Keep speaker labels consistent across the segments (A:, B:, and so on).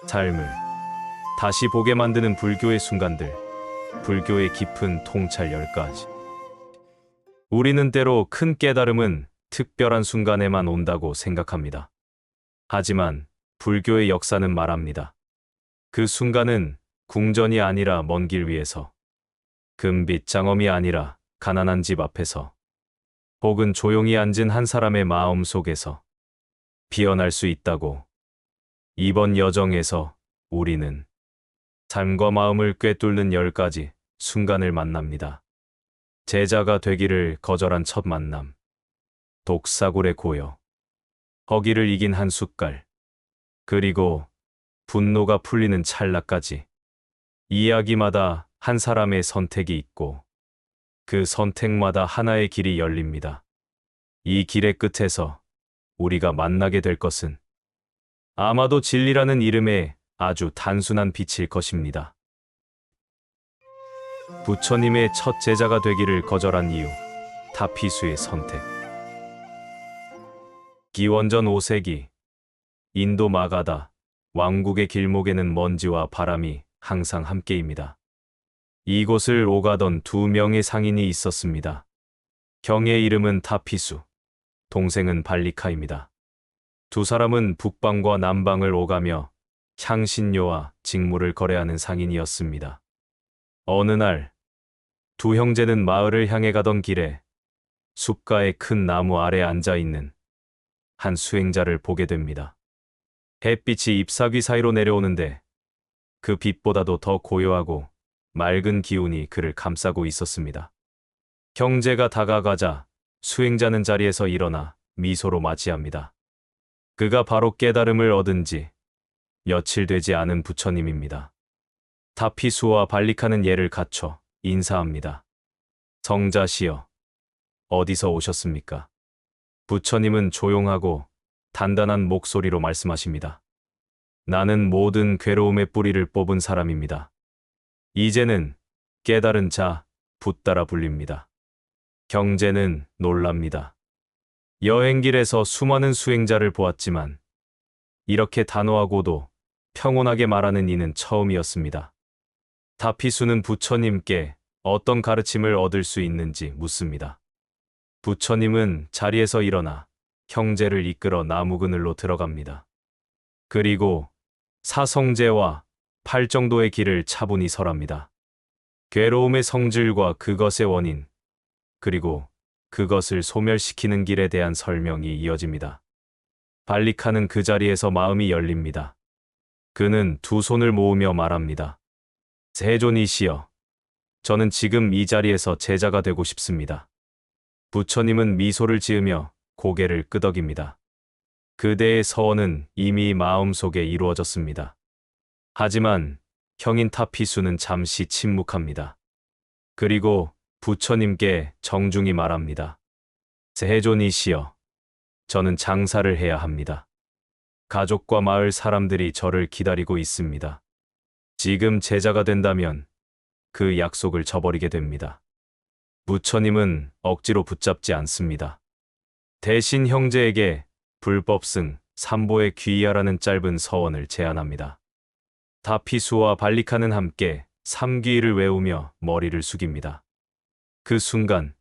A: 삶을 다시 보게 만드는 불교의 순간들, 불교의 깊은 통찰 10가지. 우리는 때로 큰 깨달음은 특별한 순간에만 온다고 생각합니다. 하지만 불교의 역사는 말합니다. 그 순간은 궁전이 아니라 먼 길 위에서, 금빛 장엄이 아니라 가난한 집 앞에서, 혹은 조용히 앉은 한 사람의 마음 속에서 피어날 수 있다고. 이번 여정에서 우리는 삶과 마음을 꿰뚫는 10가지 순간을 만납니다. 제자가 되기를 거절한 첫 만남, 독사굴의 고요, 허기를 이긴 한 숟갈, 그리고 분노가 풀리는 찰나까지. 이야기마다 한 사람의 선택이 있고 그 선택마다 하나의 길이 열립니다. 이 길의 끝에서 우리가 만나게 될 것은 아마도 진리라는 이름의 아주 단순한 빛일 것입니다. 부처님의 첫 제자가 되기를 거절한 이유, 타피수의 선택. 기원전 5세기, 인도 마가다, 왕국의 길목에는 먼지와 바람이 항상 함께입니다. 이곳을 오가던 2명의 상인이 있었습니다. 형의 이름은 타피수, 동생은 발리카입니다. 두 사람은 북방과 남방을 오가며 향신료와 직물을 거래하는 상인이었습니다. 어느 날, 두 형제는 마을을 향해 가던 길에 숲가의 큰 나무 아래 앉아있는 한 수행자를 보게 됩니다. 햇빛이 잎사귀 사이로 내려오는데 그 빛보다도 더 고요하고 맑은 기운이 그를 감싸고 있었습니다. 형제가 다가가자 수행자는 자리에서 일어나 미소로 맞이합니다. 그가 바로 깨달음을 얻은 지 며칠 되지 않은 부처님입니다. 타피수와 발리카는 예를 갖춰 인사합니다. 성자시여, 어디서 오셨습니까? 부처님은 조용하고 단단한 목소리로 말씀하십니다. 나는 모든 괴로움의 뿌리를 뽑은 사람입니다. 이제는 깨달은 자, 붓다라 불립니다. 형제는 놀랍니다. 여행길에서 수많은 수행자를 보았지만 이렇게 단호하고도 평온하게 말하는 이는 처음이었습니다. 타피수는 부처님께 어떤 가르침을 얻을 수 있는지 묻습니다. 부처님은 자리에서 일어나 형제를 이끌어 나무 그늘로 들어갑니다. 그리고 사성제와 팔정도의 길을 차분히 설합니다. 괴로움의 성질과 그것의 원인, 그리고 그것을 소멸시키는 길에 대한 설명이 이어집니다. 발리카는 그 자리에서 마음이 열립니다. 그는 두 손을 모으며 말합니다. 세존이시여, 저는 지금 이 자리에서 제자가 되고 싶습니다. 부처님은 미소를 지으며 고개를 끄덕입니다. 그대의 서원은 이미 마음속에 이루어졌습니다. 하지만 형인 타피수는 잠시 침묵합니다. 그리고 부처님께 정중히 말합니다. 세존이시여, 저는 장사를 해야 합니다. 가족과 마을 사람들이 저를 기다리고 있습니다. 지금 제자가 된다면 그 약속을 저버리게 됩니다. 부처님은 억지로 붙잡지 않습니다. 대신 형제에게 불법승, 삼보에 귀의하라는 짧은 서원을 제안합니다. 타피수와 발리카는 함께 삼귀의를 외우며 머리를 숙입니다. 그 순간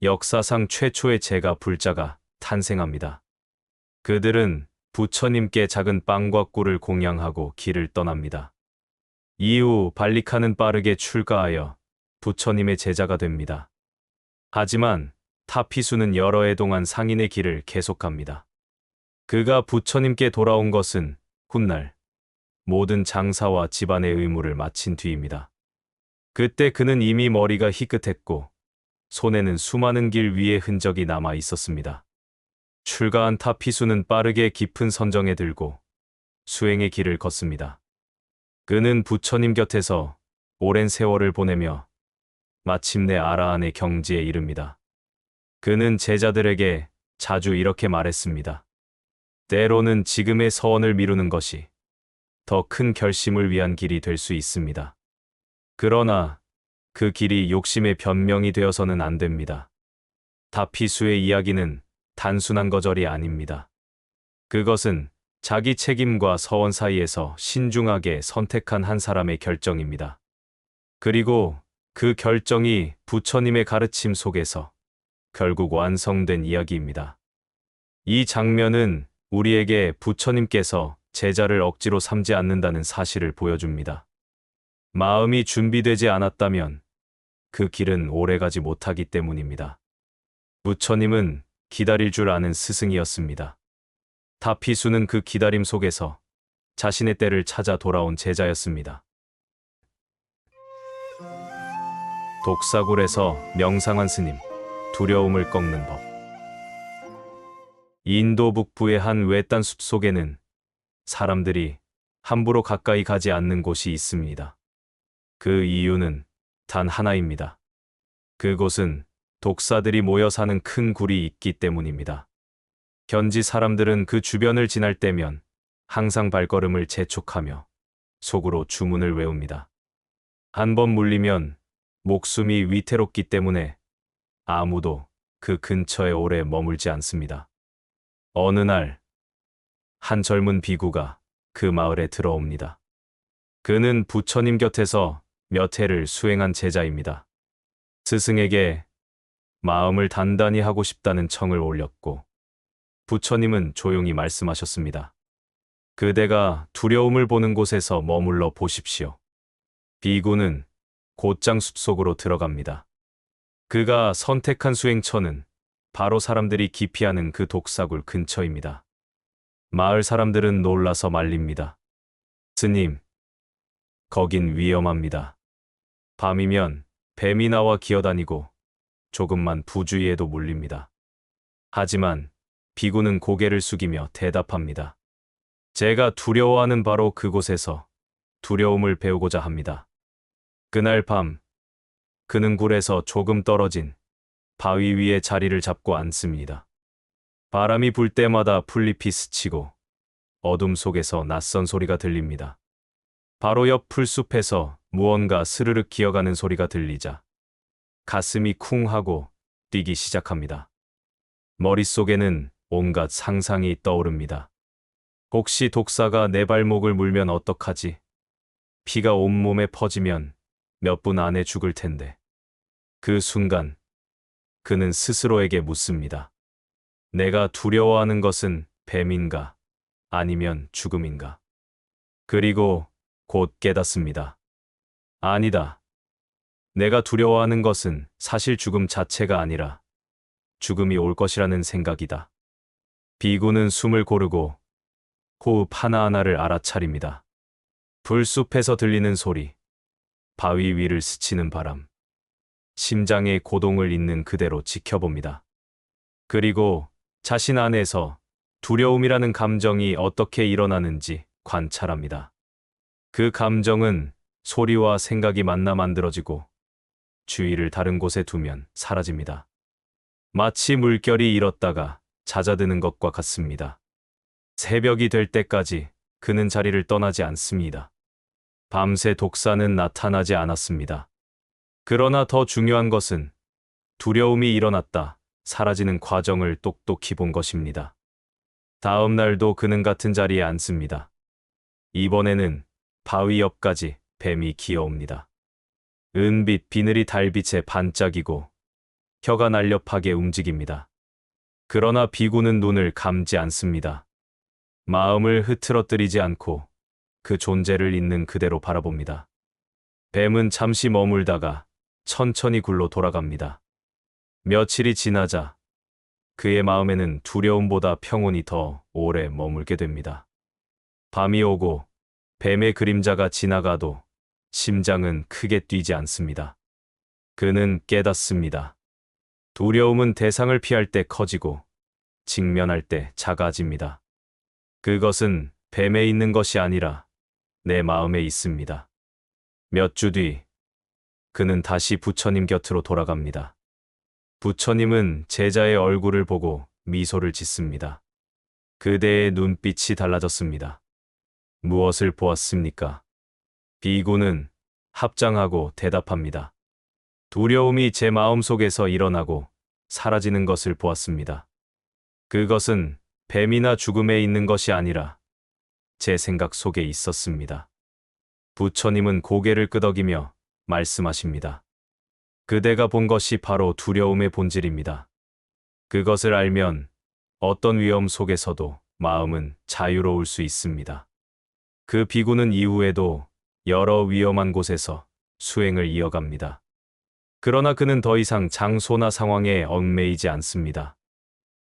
A: 역사상 최초의 제가 불자가 탄생합니다. 그들은 부처님께 작은 빵과 꿀을 공양하고 길을 떠납니다. 이후 발리카는 빠르게 출가하여 부처님의 제자가 됩니다. 하지만 타피수는 여러 해 동안 상인의 길을 계속합니다. 그가 부처님께 돌아온 것은 훗날 모든 장사와 집안의 의무를 마친 뒤입니다. 그때 그는 이미 머리가 희끗했고 손에는 수많은 길 위의 흔적이 남아 있었습니다. 출가한 타피수는 빠르게 깊은 선정에 들고 수행의 길을 걷습니다. 그는 부처님 곁에서 오랜 세월을 보내며 마침내 아라한의 경지에 이릅니다. 그는 제자들에게 자주 이렇게 말했습니다. 때로는 지금의 서원을 미루는 것이 더 큰 결심을 위한 길이 될 수 있습니다. 그러나 그 길이 욕심의 변명이 되어서는 안 됩니다. 타피수의 이야기는 단순한 거절이 아닙니다. 그것은 자기 책임과 서원 사이에서 신중하게 선택한 한 사람의 결정입니다. 그리고 그 결정이 부처님의 가르침 속에서 결국 완성된 이야기입니다. 이 장면은 우리에게 부처님께서 제자를 억지로 삼지 않는다는 사실을 보여줍니다. 마음이 준비되지 않았다면 그 길은 오래가지 못하기 때문입니다. 부처님은 기다릴 줄 아는 스승이었습니다. 다피수는 그 기다림 속에서 자신의 때를 찾아 돌아온 제자였습니다. 독사굴에서 명상한 스님, 두려움을 꺾는 법. 인도 북부의 한 외딴 숲 속에는 사람들이 함부로 가까이 가지 않는 곳이 있습니다. 그 이유는 단 하나입니다. 그곳은 독사들이 모여 사는 큰 굴이 있기 때문입니다. 현지 사람들은 그 주변을 지날 때면 항상 발걸음을 재촉하며 속으로 주문을 외웁니다. 한 번 물리면 목숨이 위태롭기 때문에 아무도 그 근처에 오래 머물지 않습니다. 어느 날, 한 젊은 비구가 그 마을에 들어옵니다. 그는 부처님 곁에서 몇 해를 수행한 제자입니다. 스승에게 마음을 단단히 하고 싶다는 청을 올렸고, 부처님은 조용히 말씀하셨습니다. 그대가 두려움을 보는 곳에서 머물러 보십시오. 비구는 곧장 숲속으로 들어갑니다. 그가 선택한 수행처는 바로 사람들이 기피하는 그 독사굴 근처입니다. 마을 사람들은 놀라서 말립니다. 스님, 거긴 위험합니다. 밤이면 뱀이 나와 기어다니고 조금만 부주의해도 물립니다. 하지만 비구는 고개를 숙이며 대답합니다. 제가 두려워하는 바로 그곳에서 두려움을 배우고자 합니다. 그날 밤, 그는 굴에서 조금 떨어진 바위 위에 자리를 잡고 앉습니다. 바람이 불 때마다 풀잎이 스치고 어둠 속에서 낯선 소리가 들립니다. 바로 옆 풀숲에서 무언가 스르륵 기어가는 소리가 들리자 가슴이 쿵 하고 뛰기 시작합니다. 머릿속에는 온갖 상상이 떠오릅니다. 혹시 독사가 내 발목을 물면 어떡하지? 피가 온몸에 퍼지면 몇 분 안에 죽을 텐데. 그 순간 그는 스스로에게 묻습니다. 내가 두려워하는 것은 뱀인가? 아니면 죽음인가? 그리고 곧 깨닫습니다. 아니다. 내가 두려워하는 것은 사실 죽음 자체가 아니라 죽음이 올 것이라는 생각이다. 비구는 숨을 고르고 호흡 하나하나를 알아차립니다. 불숲에서 들리는 소리, 바위 위를 스치는 바람, 심장의 고동을 있는 그대로 지켜봅니다. 그리고 자신 안에서 두려움이라는 감정이 어떻게 일어나는지 관찰합니다. 그 감정은 소리와 생각이 만나 만들어지고 주의를 다른 곳에 두면 사라집니다. 마치 물결이 일었다가 잦아드는 것과 같습니다. 새벽이 될 때까지 그는 자리를 떠나지 않습니다. 밤새 독사는 나타나지 않았습니다. 그러나 더 중요한 것은 두려움이 일어났다, 사라지는 과정을 똑똑히 본 것입니다. 다음 날도 그는 같은 자리에 앉습니다. 이번에는 바위 옆까지 뱀이 기어옵니다. 은빛 비늘이 달빛에 반짝이고 혀가 날렵하게 움직입니다. 그러나 비구는 눈을 감지 않습니다. 마음을 흐트러뜨리지 않고 그 존재를 있는 그대로 바라봅니다. 뱀은 잠시 머물다가 천천히 굴로 돌아갑니다. 며칠이 지나자 그의 마음에는 두려움보다 평온이 더 오래 머물게 됩니다. 밤이 오고 뱀의 그림자가 지나가도 심장은 크게 뛰지 않습니다. 그는 깨닫습니다. 두려움은 대상을 피할 때 커지고 직면할 때 작아집니다. 그것은 뱀에 있는 것이 아니라 내 마음에 있습니다. 몇 주 뒤, 그는 다시 부처님 곁으로 돌아갑니다. 부처님은 제자의 얼굴을 보고 미소를 짓습니다. 그대의 눈빛이 달라졌습니다. 무엇을 보았습니까? 비구는 합장하고 대답합니다. 두려움이 제 마음속에서 일어나고 사라지는 것을 보았습니다. 그것은 뱀이나 죽음에 있는 것이 아니라 제 생각 속에 있었습니다. 부처님은 고개를 끄덕이며 말씀하십니다. 그대가 본 것이 바로 두려움의 본질입니다. 그것을 알면 어떤 위험 속에서도 마음은 자유로울 수 있습니다. 그 비구는 이후에도 여러 위험한 곳에서 수행을 이어갑니다. 그러나 그는 더 이상 장소나 상황에 얽매이지 않습니다.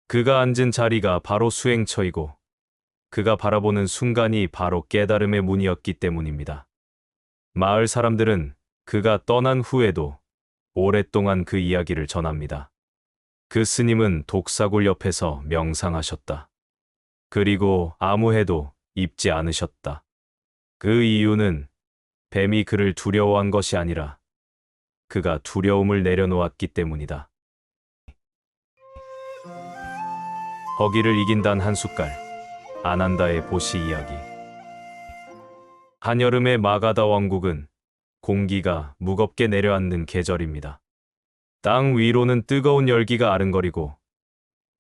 A: 그가 앉은 자리가 바로 수행처이고 그가 바라보는 순간이 바로 깨달음의 문이었기 때문입니다. 마을 사람들은 그가 떠난 후에도 오랫동안 그 이야기를 전합니다. 그 스님은 독사굴 옆에서 명상하셨다. 그리고 아무 해도 입지 않으셨다. 그 이유는 뱀이 그를 두려워한 것이 아니라 그가 두려움을 내려놓았기 때문이다. 허기를 이긴 단 한 숟갈, 아난다의 보시 이야기. 한여름의 마가다 왕국은 공기가 무겁게 내려앉는 계절입니다. 땅 위로는 뜨거운 열기가 아른거리고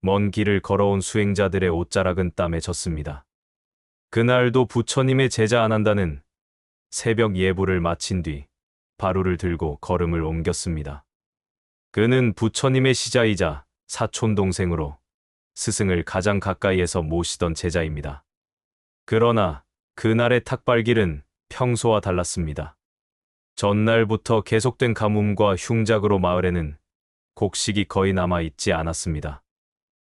A: 먼 길을 걸어온 수행자들의 옷자락은 땀에 젖습니다. 그날도 부처님의 제자 아난다는 새벽 예불을 마친 뒤 바루를 들고 걸음을 옮겼습니다. 그는 부처님의 시자이자 사촌 동생으로 스승을 가장 가까이에서 모시던 제자입니다. 그러나 그날의 탁발길은 평소와 달랐습니다. 전날부터 계속된 가뭄과 흉작으로 마을에는 곡식이 거의 남아있지 않았습니다.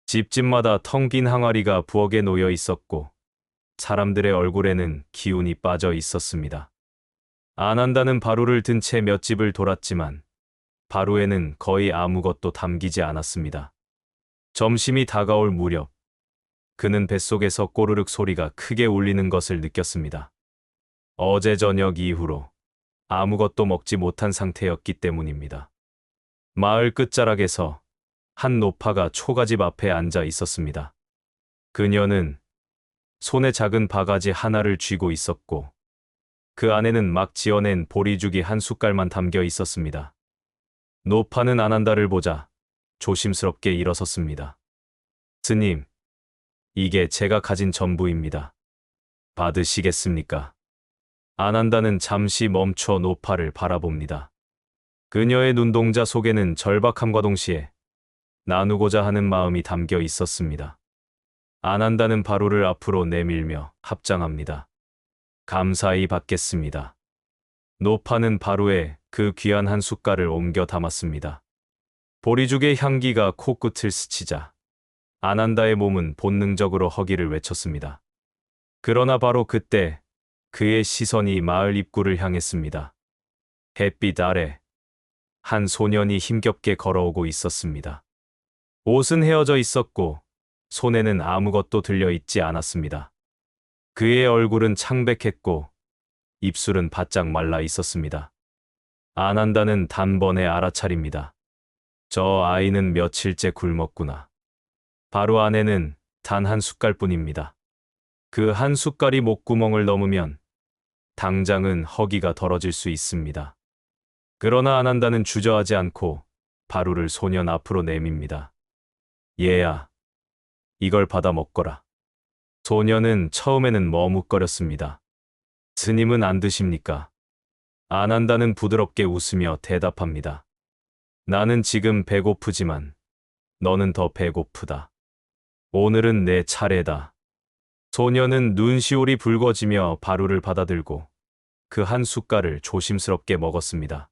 A: 집집마다 텅 빈 항아리가 부엌에 놓여 있었고 사람들의 얼굴에는 기운이 빠져 있었습니다. 아난다는 바루를 든 채 몇 집을 돌았지만 바루에는 거의 아무것도 담기지 않았습니다. 점심이 다가올 무렵 그는 뱃속에서 꼬르륵 소리가 크게 울리는 것을 느꼈습니다. 어제 저녁 이후로 아무것도 먹지 못한 상태였기 때문입니다. 마을 끝자락에서 한 노파가 초가집 앞에 앉아 있었습니다. 그녀는 손에 작은 바가지 하나를 쥐고 있었고 그 안에는 막 지어낸 보리죽이 한 숟갈만 담겨 있었습니다. 노파는 아난다를 보자 조심스럽게 일어섰습니다. 스님, 이게 제가 가진 전부입니다. 받으시겠습니까? 아난다는 잠시 멈춰 노파를 바라봅니다. 그녀의 눈동자 속에는 절박함과 동시에 나누고자 하는 마음이 담겨 있었습니다. 아난다는 바루를 앞으로 내밀며 합장합니다. 감사히 받겠습니다. 노파는 바루에 그 귀한 한 숟갈을 옮겨 담았습니다. 보리죽의 향기가 코끝을 스치자 아난다의 몸은 본능적으로 허기를 외쳤습니다. 그러나 바로 그때 그의 시선이 마을 입구를 향했습니다. 햇빛 아래 한 소년이 힘겹게 걸어오고 있었습니다. 옷은 헤어져 있었고 손에는 아무것도 들려 있지 않았습니다. 그의 얼굴은 창백했고 입술은 바짝 말라 있었습니다. 아난다는 단번에 알아차립니다. 저 아이는 며칠째 굶었구나. 바로 안에는 단 한 숟갈뿐입니다. 그 한 숟갈이 목구멍을 넘으면 당장은 허기가 덜어질 수 있습니다. 그러나 아난다는 주저하지 않고 바루를 소년 앞으로 내밉니다. 얘야, 이걸 받아 먹거라. 소년은 처음에는 머뭇거렸습니다. 스님은 안 드십니까? 아난다는 부드럽게 웃으며 대답합니다. 나는 지금 배고프지만 너는 더 배고프다. 오늘은 내 차례다. 소년은 눈시울이 붉어지며 바루를 받아들고 그 한 숟갈을 조심스럽게 먹었습니다.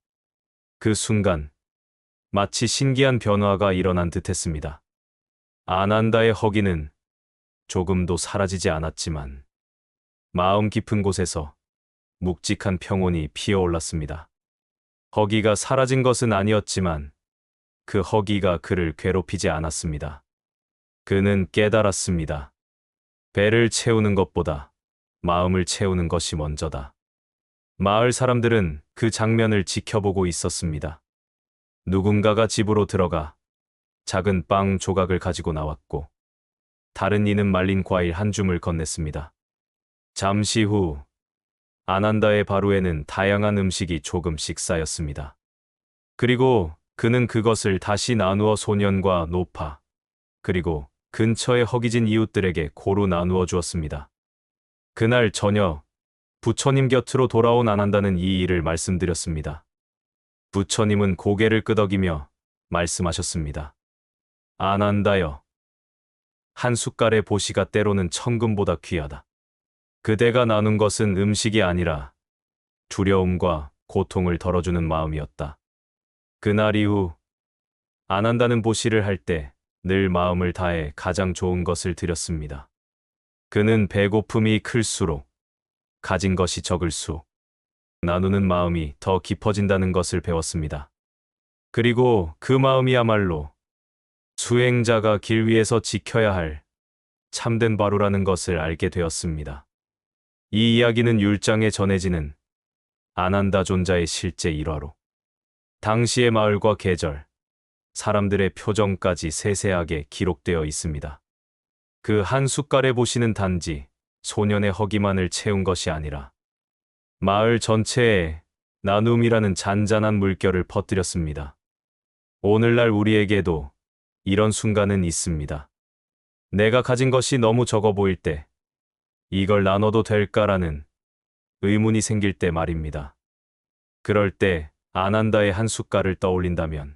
A: 그 순간 마치 신기한 변화가 일어난 듯했습니다. 아난다의 허기는 조금도 사라지지 않았지만 마음 깊은 곳에서 묵직한 평온이 피어올랐습니다. 허기가 사라진 것은 아니었지만 그 허기가 그를 괴롭히지 않았습니다. 그는 깨달았습니다. 배를 채우는 것보다 마음을 채우는 것이 먼저다. 마을 사람들은 그 장면을 지켜보고 있었습니다. 누군가가 집으로 들어가 작은 빵 조각을 가지고 나왔고 다른 이는 말린 과일 한 줌을 건넸습니다. 잠시 후 아난다의 바루에는 다양한 음식이 조금씩 쌓였습니다. 그리고 그는 그것을 다시 나누어 소년과 노파, 그리고 근처에 허기진 이웃들에게 고루 나누어 주었습니다. 그날 저녁 부처님 곁으로 돌아온 안한다는 이 일을 말씀드렸습니다. 부처님은 고개를 끄덕이며 말씀하셨습니다. 안한다여, 한 숟갈의 보시가 때로는 천금보다 귀하다. 그대가 나눈 것은 음식이 아니라 두려움과 고통을 덜어주는 마음이었다. 그날 이후 안한다는 보시를 할 때 늘 마음을 다해 가장 좋은 것을 드렸습니다. 그는 배고픔이 클수록 가진 것이 적을수록 나누는 마음이 더 깊어진다는 것을 배웠습니다. 그리고 그 마음이야말로 수행자가 길 위에서 지켜야 할 참된 바루라는 것을 알게 되었습니다. 이 이야기는 율장에 전해지는 안한다 존자의 실제 일화로 당시의 마을과 계절, 사람들의 표정까지 세세하게 기록되어 있습니다. 그 한 숟갈의 보시는 단지 소년의 허기만을 채운 것이 아니라 마을 전체에 나눔이라는 잔잔한 물결을 퍼뜨렸습니다. 오늘날 우리에게도 이런 순간은 있습니다. 내가 가진 것이 너무 적어 보일 때 이걸 나눠도 될까라는 의문이 생길 때 말입니다. 그럴 때 안한다의 한 숟갈을 떠올린다면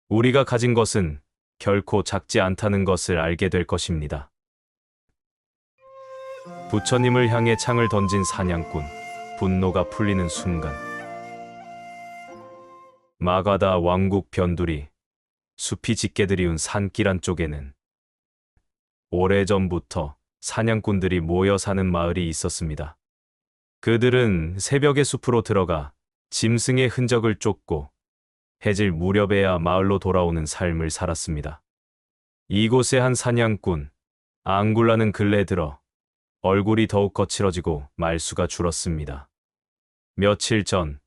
A: 우리가 가진 것은 결코 작지 않다는 것을 알게 될 것입니다. 부처님을 향해 창을 던진 사냥꾼, 분노가 풀리는 순간. 마가다 왕국 변두리, 숲이 짙게 드리운 산길 한쪽에는 오래전부터 사냥꾼들이 모여 사는 마을이 있었습니다. 그들은 새벽에 숲으로 들어가 짐승의 흔적을 쫓고 해질 무렵에야 마을로 돌아오는 삶을 살았습니다. 이곳의 한 사냥꾼, 앙굴라는 근래 들어 얼굴이 더욱 거칠어지고 말수가 줄었습니다. 며칠 전,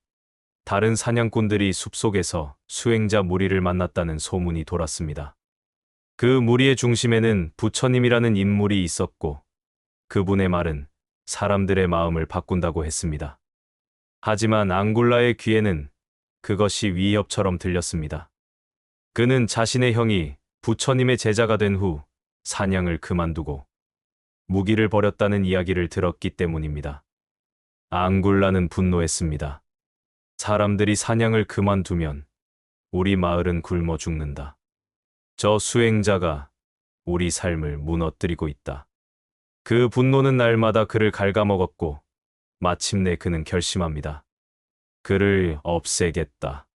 A: 다른 사냥꾼들이 숲속에서 수행자 무리를 만났다는 소문이 돌았습니다. 그 무리의 중심에는 부처님이라는 인물이 있었고, 그분의 말은 사람들의 마음을 바꾼다고 했습니다. 하지만 앙굴라의 귀에는 그것이 위협처럼 들렸습니다. 그는 자신의 형이 부처님의 제자가 된 후 사냥을 그만두고 무기를 버렸다는 이야기를 들었기 때문입니다. 앙굴라는 분노했습니다. 사람들이 사냥을 그만두면 우리 마을은 굶어 죽는다. 저 수행자가 우리 삶을 무너뜨리고 있다. 그 분노는 날마다 그를 갉아먹었고 마침내 그는 결심합니다. 그를 없애겠다.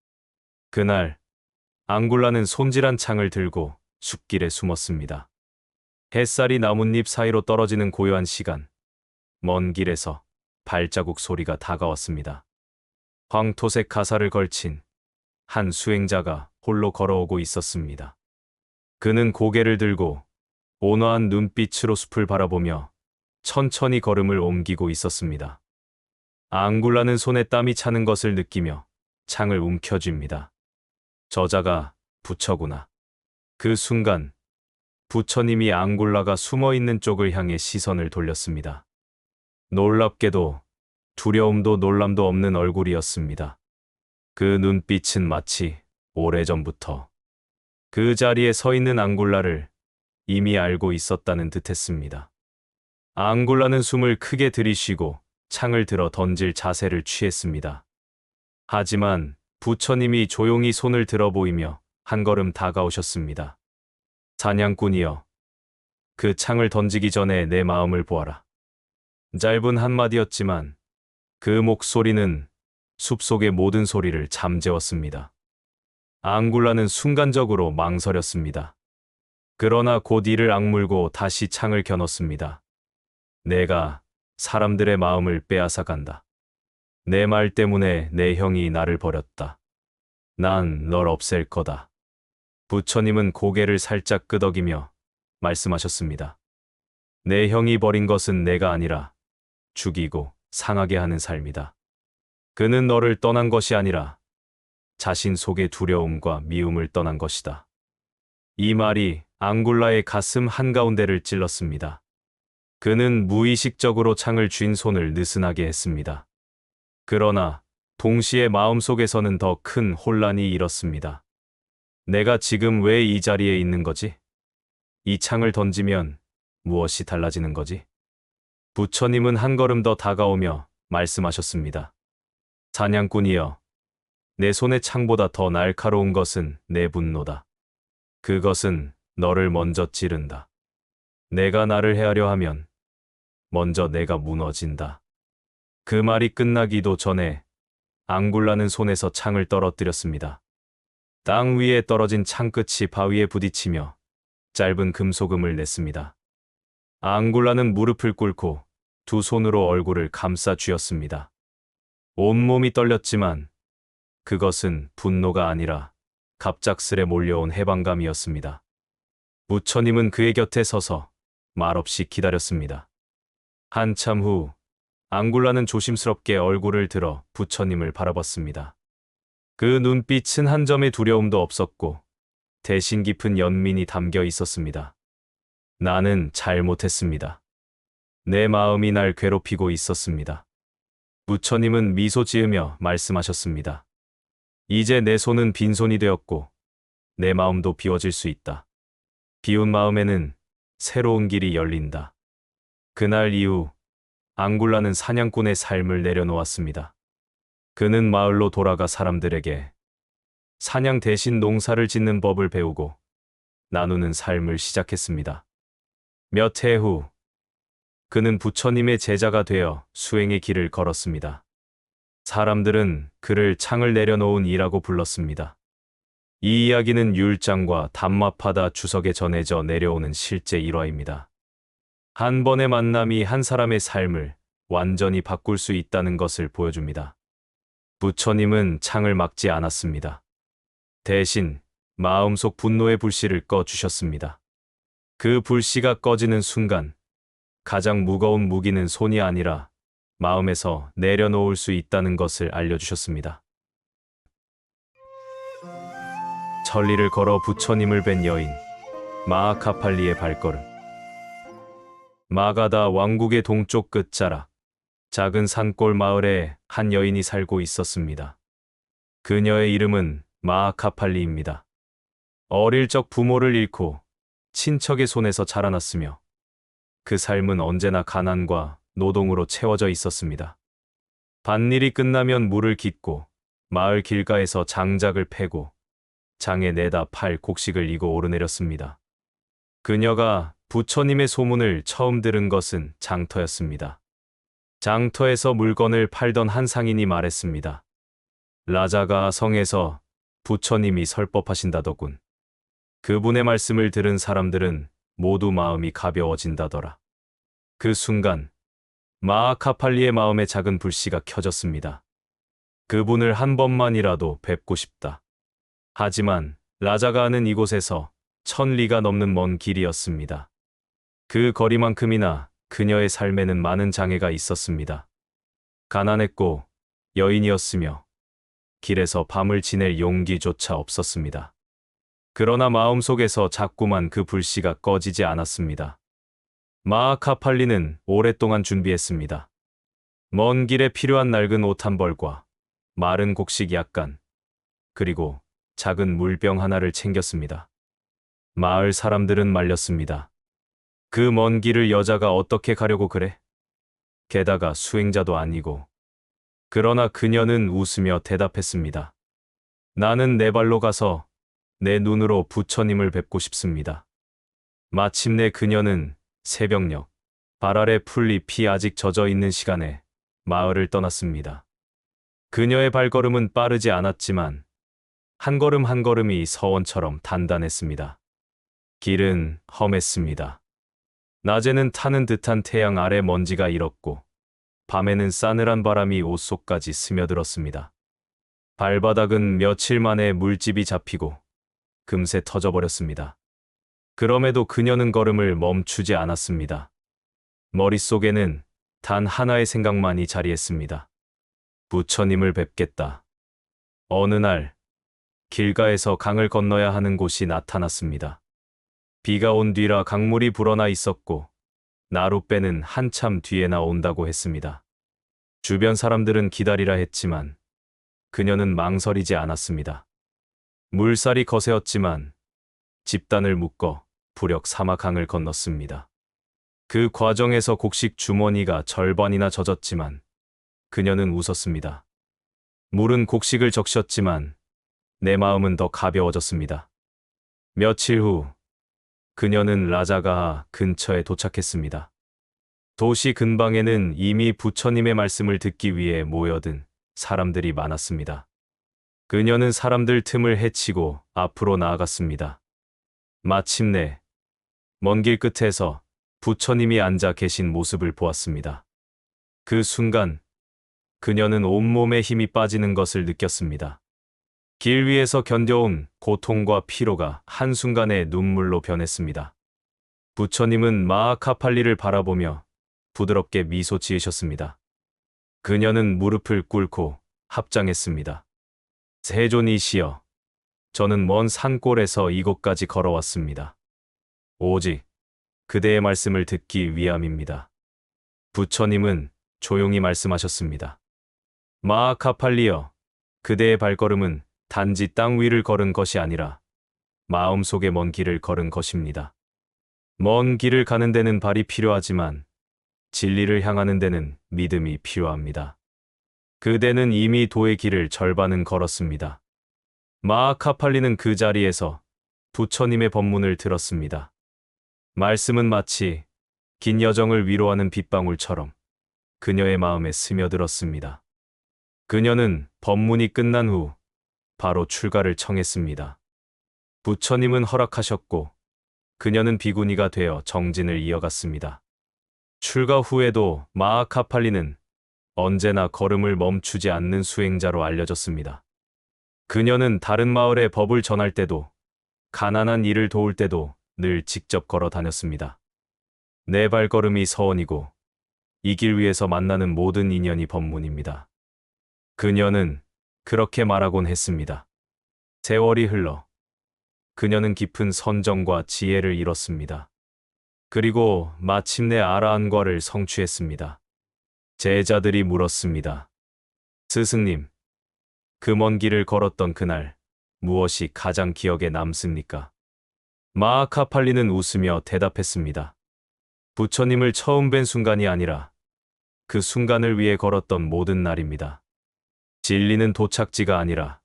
A: 그날 앙굴라는 손질한 창을 들고 숲길에 숨었습니다. 햇살이 나뭇잎 사이로 떨어지는 고요한 시간, 먼 길에서 발자국 소리가 다가왔습니다. 황토색 가사를 걸친 한 수행자가 홀로 걸어오고 있었습니다. 그는 고개를 들고 온화한 눈빛으로 숲을 바라보며 천천히 걸음을 옮기고 있었습니다. 앙굴라는 손에 땀이 차는 것을 느끼며 창을 움켜쥡니다. 저자가 부처구나. 그 순간 부처님이 앙굴라가 숨어있는 쪽을 향해 시선을 돌렸습니다. 놀랍게도 두려움도 놀람도 없는 얼굴이었습니다. 그 눈빛은 마치 오래전부터 그 자리에 서 있는 앙굴라를 이미 알고 있었다는 듯했습니다. 앙굴라는 숨을 크게 들이쉬고 창을 들어 던질 자세를 취했습니다. 하지만 부처님이 조용히 손을 들어 보이며 한 걸음 다가오셨습니다. 사냥꾼이여, 그 창을 던지기 전에 내 마음을 보아라. 짧은 한마디였지만 그 목소리는 숲속의 모든 소리를 잠재웠습니다. 앙굴라는 순간적으로 망설였습니다. 그러나 곧 이를 악물고 다시 창을 겨눴습니다. 내가 사람들의 마음을 빼앗아 간다. 내 말 때문에 내 형이 나를 버렸다. 난 널 없앨 거다. 부처님은 고개를 살짝 끄덕이며 말씀하셨습니다. 내 형이 버린 것은 내가 아니라 죽이고 상하게 하는 삶이다. 그는 너를 떠난 것이 아니라 자신 속의 두려움과 미움을 떠난 것이다. 이 말이 앙굴라의 가슴 한가운데를 찔렀습니다. 그는 무의식적으로 창을 쥔 손을 느슨하게 했습니다. 그러나 동시에 마음속에서는 더 큰 혼란이 일었습니다. 내가 지금 왜 이 자리에 있는 거지? 이 창을 던지면 무엇이 달라지는 거지? 부처님은 한 걸음 더 다가오며 말씀하셨습니다. 사냥꾼이여, 내 손의 창보다 더 날카로운 것은 내 분노다. 그것은 너를 먼저 찌른다. 내가 나를 해하려 하면 먼저 내가 무너진다. 그 말이 끝나기도 전에 앙굴라는 손에서 창을 떨어뜨렸습니다. 땅 위에 떨어진 창끝이 바위에 부딪히며 짧은 금소금을 냈습니다. 앙굴라는 무릎을 꿇고 두 손으로 얼굴을 감싸 쥐었습니다. 온몸이 떨렸지만 그것은 분노가 아니라 갑작스레 몰려온 해방감이었습니다. 부처님은 그의 곁에 서서 말없이 기다렸습니다. 한참 후 앙굴라는 조심스럽게 얼굴을 들어 부처님을 바라봤습니다. 그 눈빛은 한 점의 두려움도 없었고 대신 깊은 연민이 담겨 있었습니다. 나는 잘못했습니다. 내 마음이 날 괴롭히고 있었습니다. 부처님은 미소 지으며 말씀하셨습니다. 이제 내 손은 빈손이 되었고 내 마음도 비워질 수 있다. 비운 마음에는 새로운 길이 열린다. 그날 이후 앙굴라는 사냥꾼의 삶을 내려놓았습니다. 그는 마을로 돌아가 사람들에게 사냥 대신 농사를 짓는 법을 배우고 나누는 삶을 시작했습니다. 몇 해 후 그는 부처님의 제자가 되어 수행의 길을 걸었습니다. 사람들은 그를 창을 내려놓은 이라고 불렀습니다. 이 이야기는 율장과 담마파다 주석에 전해져 내려오는 실제 일화입니다. 한 번의 만남이 한 사람의 삶을 완전히 바꿀 수 있다는 것을 보여줍니다. 부처님은 창을 막지 않았습니다. 대신 마음속 분노의 불씨를 꺼주셨습니다. 그 불씨가 꺼지는 순간 가장 무거운 무기는 손이 아니라 마음에서 내려놓을 수 있다는 것을 알려주셨습니다. 천리를 걸어 부처님을 뵌 여인, 마하카팔리의 발걸음. 마가다 왕국의 동쪽 끝자락, 작은 산골 마을에 한 여인이 살고 있었습니다. 그녀의 이름은 마하카팔리입니다. 어릴 적 부모를 잃고 친척의 손에서 자라났으며 그 삶은 언제나 가난과 노동으로 채워져 있었습니다. 밭일이 끝나면 물을 깃고 마을 길가에서 장작을 패고 장에 내다 팔 곡식을 이고 오르내렸습니다. 그녀가 부처님의 소문을 처음 들은 것은 장터였습니다. 장터에서 물건을 팔던 한 상인이 말했습니다. 라자가 성에서 부처님이 설법하신다더군. 그분의 말씀을 들은 사람들은 모두 마음이 가벼워진다더라. 그 순간 마하카팔리의 마음에 작은 불씨가 켜졌습니다. 그분을 한 번만이라도 뵙고 싶다. 하지만 라자가 아는 이곳에서 1000리가 넘는 먼 길이었습니다. 그 거리만큼이나 그녀의 삶에는 많은 장애가 있었습니다. 가난했고 여인이었으며 길에서 밤을 지낼 용기조차 없었습니다. 그러나 마음속에서 자꾸만 그 불씨가 꺼지지 않았습니다. 마하카팔리는 오랫동안 준비했습니다. 먼 길에 필요한 낡은 옷 한 벌과 마른 곡식 약간, 그리고 작은 물병 하나를 챙겼습니다. 마을 사람들은 말렸습니다. 그 먼 길을 여자가 어떻게 가려고 그래? 게다가 수행자도 아니고. 그러나 그녀는 웃으며 대답했습니다. 나는 내 발로 가서 내 눈으로 부처님을 뵙고 싶습니다. 마침내 그녀는 새벽녘, 발 아래 풀잎이 아직 젖어 있는 시간에 마을을 떠났습니다. 그녀의 발걸음은 빠르지 않았지만 한 걸음 한 걸음이 서원처럼 단단했습니다. 길은 험했습니다. 낮에는 타는 듯한 태양 아래 먼지가 일었고 밤에는 싸늘한 바람이 옷 속까지 스며들었습니다. 발바닥은 며칠 만에 물집이 잡히고 금세 터져버렸습니다. 그럼에도 그녀는 걸음을 멈추지 않았습니다. 머릿속에는 단 하나의 생각만이 자리했습니다. 부처님을 뵙겠다. 어느 날 길가에서 강을 건너야 하는 곳이 나타났습니다. 비가 온 뒤라 강물이 불어나 있었고 나룻배는 한참 뒤에 나온다고 했습니다. 주변 사람들은 기다리라 했지만 그녀는 망설이지 않았습니다. 물살이 거세었지만 집단을 묶어 부력 삼아 강을 건넜습니다. 그 과정에서 곡식 주머니가 절반이나 젖었지만 그녀는 웃었습니다. 물은 곡식을 적셨지만 내 마음은 더 가벼워졌습니다. 며칠 후 그녀는 라자가하 근처에 도착했습니다. 도시 근방에는 이미 부처님의 말씀을 듣기 위해 모여든 사람들이 많았습니다. 그녀는 사람들 틈을 헤치고 앞으로 나아갔습니다. 마침내 먼 길 끝에서 부처님이 앉아 계신 모습을 보았습니다. 그 순간 그녀는 온몸에 힘이 빠지는 것을 느꼈습니다. 길 위에서 견뎌온 고통과 피로가 한순간에 눈물로 변했습니다. 부처님은 마하카팔리를 바라보며 부드럽게 미소 지으셨습니다. 그녀는 무릎을 꿇고 합장했습니다. 세존이시여, 저는 먼 산골에서 이곳까지 걸어왔습니다. 오직 그대의 말씀을 듣기 위함입니다. 부처님은 조용히 말씀하셨습니다. 마하카팔리여, 그대의 발걸음은 단지 땅 위를 걸은 것이 아니라 마음속의 먼 길을 걸은 것입니다. 먼 길을 가는 데는 발이 필요하지만 진리를 향하는 데는 믿음이 필요합니다. 그대는 이미 도의 길을 절반은 걸었습니다. 마하카팔리는 그 자리에서 부처님의 법문을 들었습니다. 말씀은 마치 긴 여정을 위로하는 빗방울처럼 그녀의 마음에 스며들었습니다. 그녀는 법문이 끝난 후 바로 출가를 청했습니다. 부처님은 허락하셨고 그녀는 비구니가 되어 정진을 이어갔습니다. 출가 후에도 마하카팔리는 언제나 걸음을 멈추지 않는 수행자로 알려졌습니다. 그녀는 다른 마을에 법을 전할 때도 가난한 이를 도울 때도 늘 직접 걸어 다녔습니다. 내 발걸음이 서원이고 이 길 위에서 만나는 모든 인연이 법문입니다. 그녀는 그렇게 말하곤 했습니다. 세월이 흘러 그녀는 깊은 선정과 지혜를 잃었습니다. 그리고 마침내 아라한과를 성취했습니다. 제자들이 물었습니다. 스승님, 그 먼 길을 걸었던 그날 무엇이 가장 기억에 남습니까? 마하카팔리는 웃으며 대답했습니다. 부처님을 처음 뵌 순간이 아니라 그 순간을 위해 걸었던 모든 날입니다. 진리는 도착지가 아니라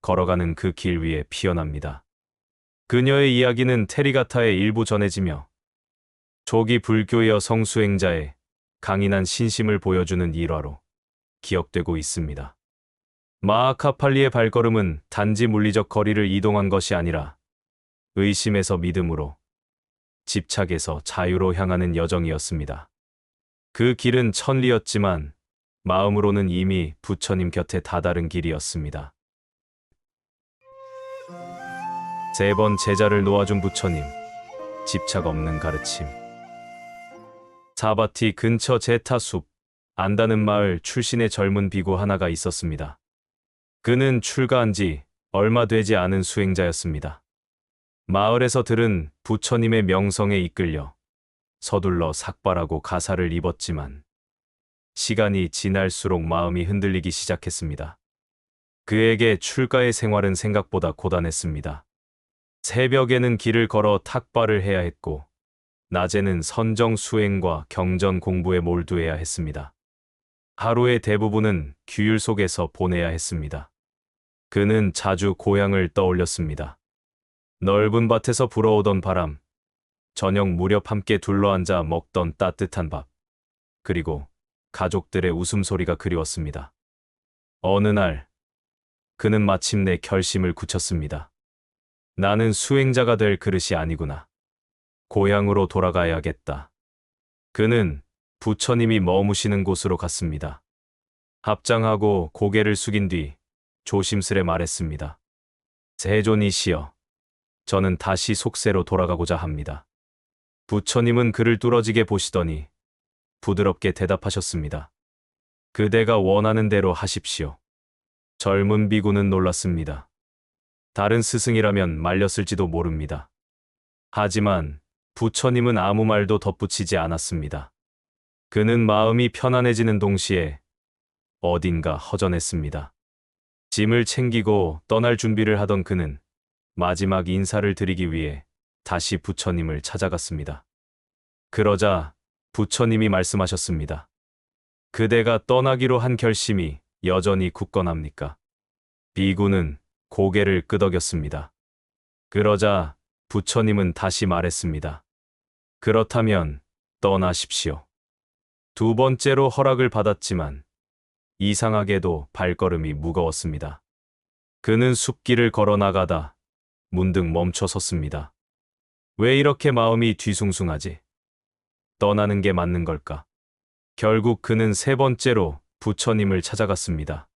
A: 걸어가는 그 길 위에 피어납니다. 그녀의 이야기는 테리가타에 일부 전해지며 조기 불교의 여성 수행자의 강인한 신심을 보여주는 일화로 기억되고 있습니다. 마하카팔리의 발걸음은 단지 물리적 거리를 이동한 것이 아니라 의심에서 믿음으로, 집착에서 자유로 향하는 여정이었습니다. 그 길은 천리였지만 마음으로는 이미 부처님 곁에 다다른 길이었습니다. 3번 제자를 놓아준 부처님, 집착 없는 가르침. 사바티 근처 제타숲, 안다는 마을 출신의 젊은 비구 하나가 있었습니다. 그는 출가한 지 얼마 되지 않은 수행자였습니다. 마을에서 들은 부처님의 명성에 이끌려 서둘러 삭발하고 가사를 입었지만 시간이 지날수록 마음이 흔들리기 시작했습니다. 그에게 출가의 생활은 생각보다 고단했습니다. 새벽에는 길을 걸어 탁발을 해야 했고 낮에는 선정 수행과 경전 공부에 몰두해야 했습니다. 하루의 대부분은 규율 속에서 보내야 했습니다. 그는 자주 고향을 떠올렸습니다. 넓은 밭에서 불어오던 바람, 저녁 무렵 함께 둘러앉아 먹던 따뜻한 밥, 그리고 가족들의 웃음소리가 그리웠습니다. 어느 날, 그는 마침내 결심을 굳혔습니다. 나는 수행자가 될 그릇이 아니구나. 고향으로 돌아가야겠다. 그는 부처님이 머무시는 곳으로 갔습니다. 합장하고 고개를 숙인 뒤 조심스레 말했습니다. 세존이시여, 저는 다시 속세로 돌아가고자 합니다. 부처님은 그를 뚫어지게 보시더니 부드럽게 대답하셨습니다. 그대가 원하는 대로 하십시오. 젊은 비구는 놀랐습니다. 다른 스승이라면 말렸을지도 모릅니다. 하지만 부처님은 아무 말도 덧붙이지 않았습니다. 그는 마음이 편안해지는 동시에 어딘가 허전했습니다. 짐을 챙기고 떠날 준비를 하던 그는 마지막 인사를 드리기 위해 다시 부처님을 찾아갔습니다. 그러자 부처님이 말씀하셨습니다. 그대가 떠나기로 한 결심이 여전히 굳건합니까? 비구는 고개를 끄덕였습니다. 그러자 부처님은 다시 말했습니다. 그렇다면 떠나십시오. 두 번째로 허락을 받았지만 이상하게도 발걸음이 무거웠습니다. 그는 숲길을 걸어 나가다 문득 멈춰 섰습니다. 왜 이렇게 마음이 뒤숭숭하지? 떠나는 게 맞는 걸까? 결국 그는 세 번째로 부처님을 찾아갔습니다.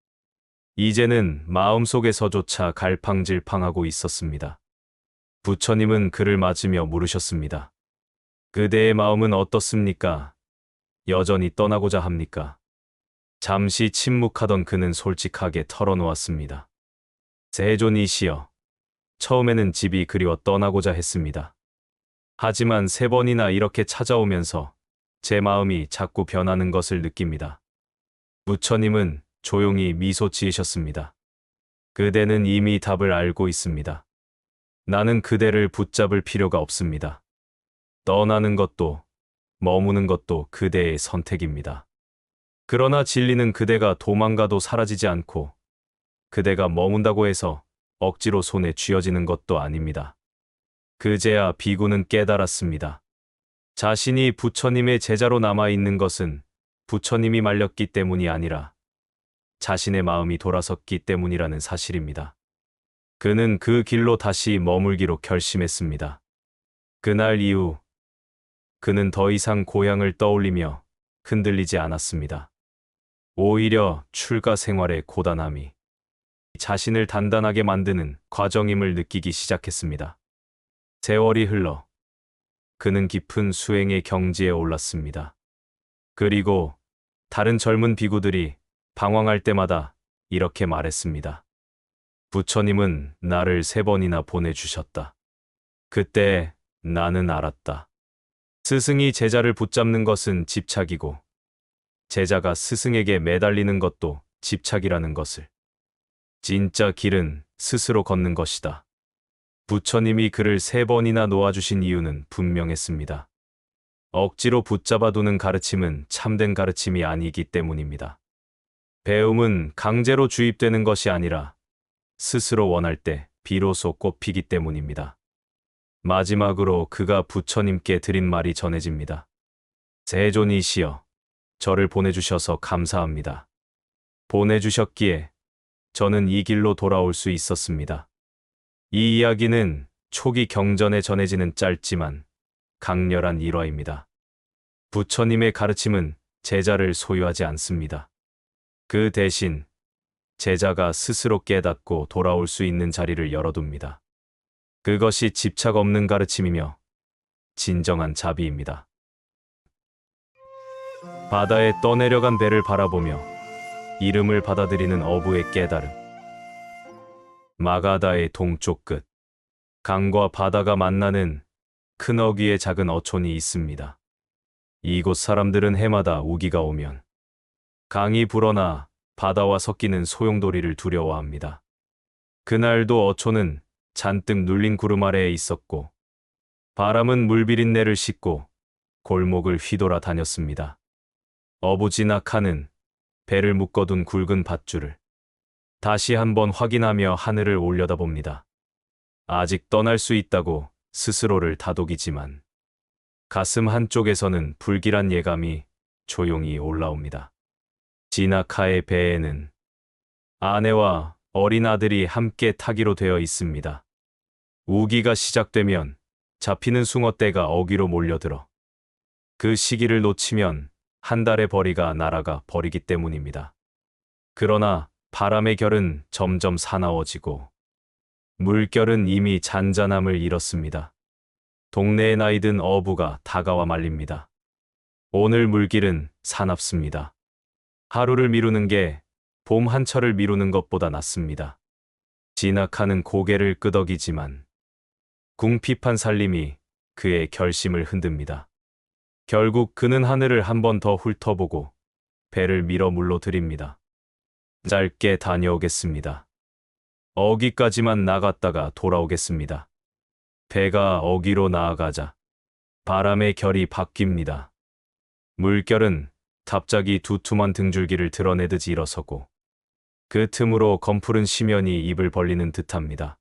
A: 이제는 마음속에서조차 갈팡질팡하고 있었습니다. 부처님은 그를 맞으며 물으셨습니다. 그대의 마음은 어떻습니까? 여전히 떠나고자 합니까? 잠시 침묵하던 그는 솔직하게 털어놓았습니다. 세존이시여, 처음에는 집이 그리워 떠나고자 했습니다. 하지만 세 번이나 이렇게 찾아오면서 제 마음이 자꾸 변하는 것을 느낍니다. 부처님은 조용히 미소 지으셨습니다. 그대는 이미 답을 알고 있습니다. 나는 그대를 붙잡을 필요가 없습니다. 떠나는 것도 머무는 것도 그대의 선택입니다. 그러나 진리는 그대가 도망가도 사라지지 않고 그대가 머문다고 해서 억지로 손에 쥐어지는 것도 아닙니다. 그제야 비구는 깨달았습니다. 자신이 부처님의 제자로 남아있는 것은 부처님이 말렸기 때문이 아니라 자신의 마음이 돌아섰기 때문이라는 사실입니다. 그는 그 길로 다시 머물기로 결심했습니다. 그날 이후 그는 더 이상 고향을 떠올리며 흔들리지 않았습니다. 오히려 출가 생활의 고단함이 자신을 단단하게 만드는 과정임을 느끼기 시작했습니다. 세월이 흘러 그는 깊은 수행의 경지에 올랐습니다. 그리고 다른 젊은 비구들이 방황할 때마다 이렇게 말했습니다. 부처님은 나를 3번이나 보내주셨다. 그때 나는 알았다. 스승이 제자를 붙잡는 것은 집착이고 제자가 스승에게 매달리는 것도 집착이라는 것을. 진짜 길은 스스로 걷는 것이다. 부처님이 그를 3번이나 놓아주신 이유는 분명했습니다. 억지로 붙잡아두는 가르침은 참된 가르침이 아니기 때문입니다. 배움은 강제로 주입되는 것이 아니라 스스로 원할 때 비로소 꽃피기 때문입니다. 마지막으로 그가 부처님께 드린 말이 전해집니다. 세존이시여, 저를 보내주셔서 감사합니다. 보내주셨기에 저는 이 길로 돌아올 수 있었습니다. 이 이야기는 초기 경전에 전해지는 짧지만 강렬한 일화입니다. 부처님의 가르침은 제자를 소유하지 않습니다. 그 대신 제자가 스스로 깨닫고 돌아올 수 있는 자리를 열어둡니다. 그것이 집착 없는 가르침이며 진정한 자비입니다. 바다에 떠내려간 배를 바라보며 이름을 받아들이는 어부의 깨달음. 마가다의 동쪽 끝, 강과 바다가 만나는 큰 어귀의 작은 어촌이 있습니다. 이곳 사람들은 해마다 우기가 오면 강이 불어나 바다와 섞이는 소용돌이를 두려워합니다. 그날도 어촌은 잔뜩 눌린 구름 아래에 있었고 바람은 물비린내를 싣고 골목을 휘돌아 다녔습니다. 어부지나 칸은 배를 묶어둔 굵은 밧줄을 다시 한번 확인하며 하늘을 올려다봅니다. 아직 떠날 수 있다고 스스로를 다독이지만 가슴 한쪽에서는 불길한 예감이 조용히 올라옵니다. 지나카의 배에는 아내와 어린 아들이 함께 타기로 되어 있습니다. 우기가 시작되면 잡히는 숭어떼가 어귀로 몰려들어 그 시기를 놓치면 한 달의 벌이가 날아가 버리기 때문입니다. 그러나 바람의 결은 점점 사나워지고 물결은 이미 잔잔함을 잃었습니다. 동네에 나이든 어부가 다가와 말립니다. 오늘 물길은 사납습니다. 하루를 미루는 게 봄 한철을 미루는 것보다 낫습니다. 진학하는 고개를 끄덕이지만 궁핍한 살림이 그의 결심을 흔듭니다. 결국 그는 하늘을 한 번 더 훑어보고 배를 밀어 물로 들입니다. 짧게 다녀오겠습니다. 어귀까지만 나갔다가 돌아오겠습니다. 배가 어귀로 나아가자 바람의 결이 바뀝니다. 물결은 갑자기 두툼한 등줄기를 드러내듯 일어서고 그 틈으로 검푸른 심연이 입을 벌리는 듯합니다.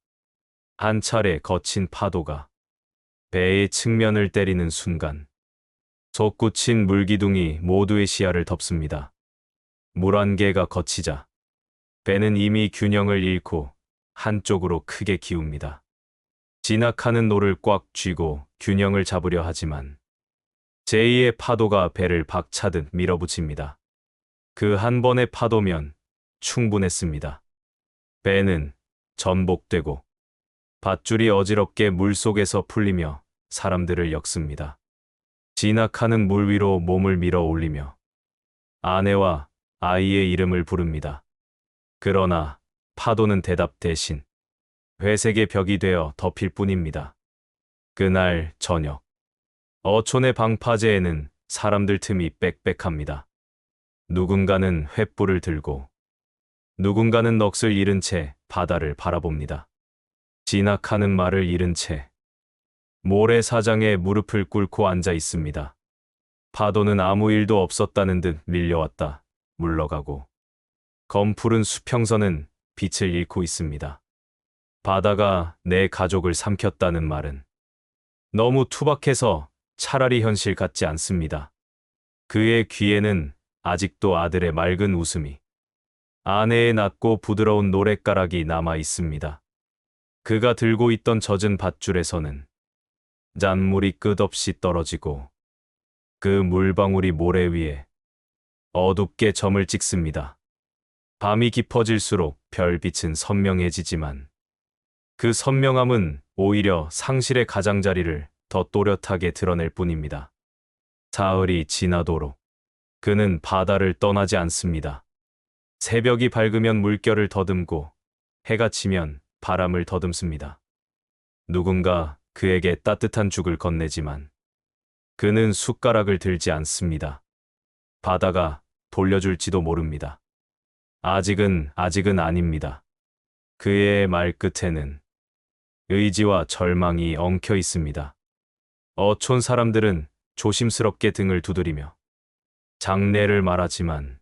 A: 한 차례 거친 파도가 배의 측면을 때리는 순간 솟구친 물기둥이 모두의 시야를 덮습니다. 물 안개가 걷히자 배는 이미 균형을 잃고 한쪽으로 크게 기웁니다. 진학하는 노를 꽉 쥐고 균형을 잡으려 하지만 제2의 파도가 배를 박차듯 밀어붙입니다. 그 한 번의 파도면 충분했습니다. 배는 전복되고 밧줄이 어지럽게 물속에서 풀리며 사람들을 엮습니다. 진학하는 물 위로 몸을 밀어 올리며 아내와 아이의 이름을 부릅니다. 그러나 파도는 대답 대신 회색의 벽이 되어 덮일 뿐입니다. 그날 저녁, 어촌의 방파제에는 사람들 틈이 빽빽합니다. 누군가는 횃불을 들고 누군가는 넋을 잃은 채 바다를 바라봅니다. 진학하는 말을 잃은 채 모래사장에 무릎을 꿇고 앉아 있습니다. 파도는 아무 일도 없었다는 듯 밀려왔다 물러가고 검푸른 수평선은 빛을 잃고 있습니다. 바다가 내 가족을 삼켰다는 말은 너무 투박해서 차라리 현실 같지 않습니다. 그의 귀에는 아직도 아들의 맑은 웃음이, 아내의 낮고 부드러운 노랫가락이 남아 있습니다. 그가 들고 있던 젖은 밧줄에서는 잔물이 끝없이 떨어지고 그 물방울이 모래 위에 어둡게 점을 찍습니다. 밤이 깊어질수록 별빛은 선명해지지만 그 선명함은 오히려 상실의 가장자리를 더 또렷하게 드러낼 뿐입니다. 사흘이 지나도록 그는 바다를 떠나지 않습니다. 새벽이 밝으면 물결을 더듬고 해가 지면 바람을 더듬습니다. 누군가 그에게 따뜻한 죽을 건네지만 그는 숟가락을 들지 않습니다. 바다가 돌려줄지도 모릅니다. 아직은 아닙니다. 그의 말끝에는 의지와 절망이 엉켜 있습니다. 어촌 사람들은 조심스럽게 등을 두드리며 장례를 말하지만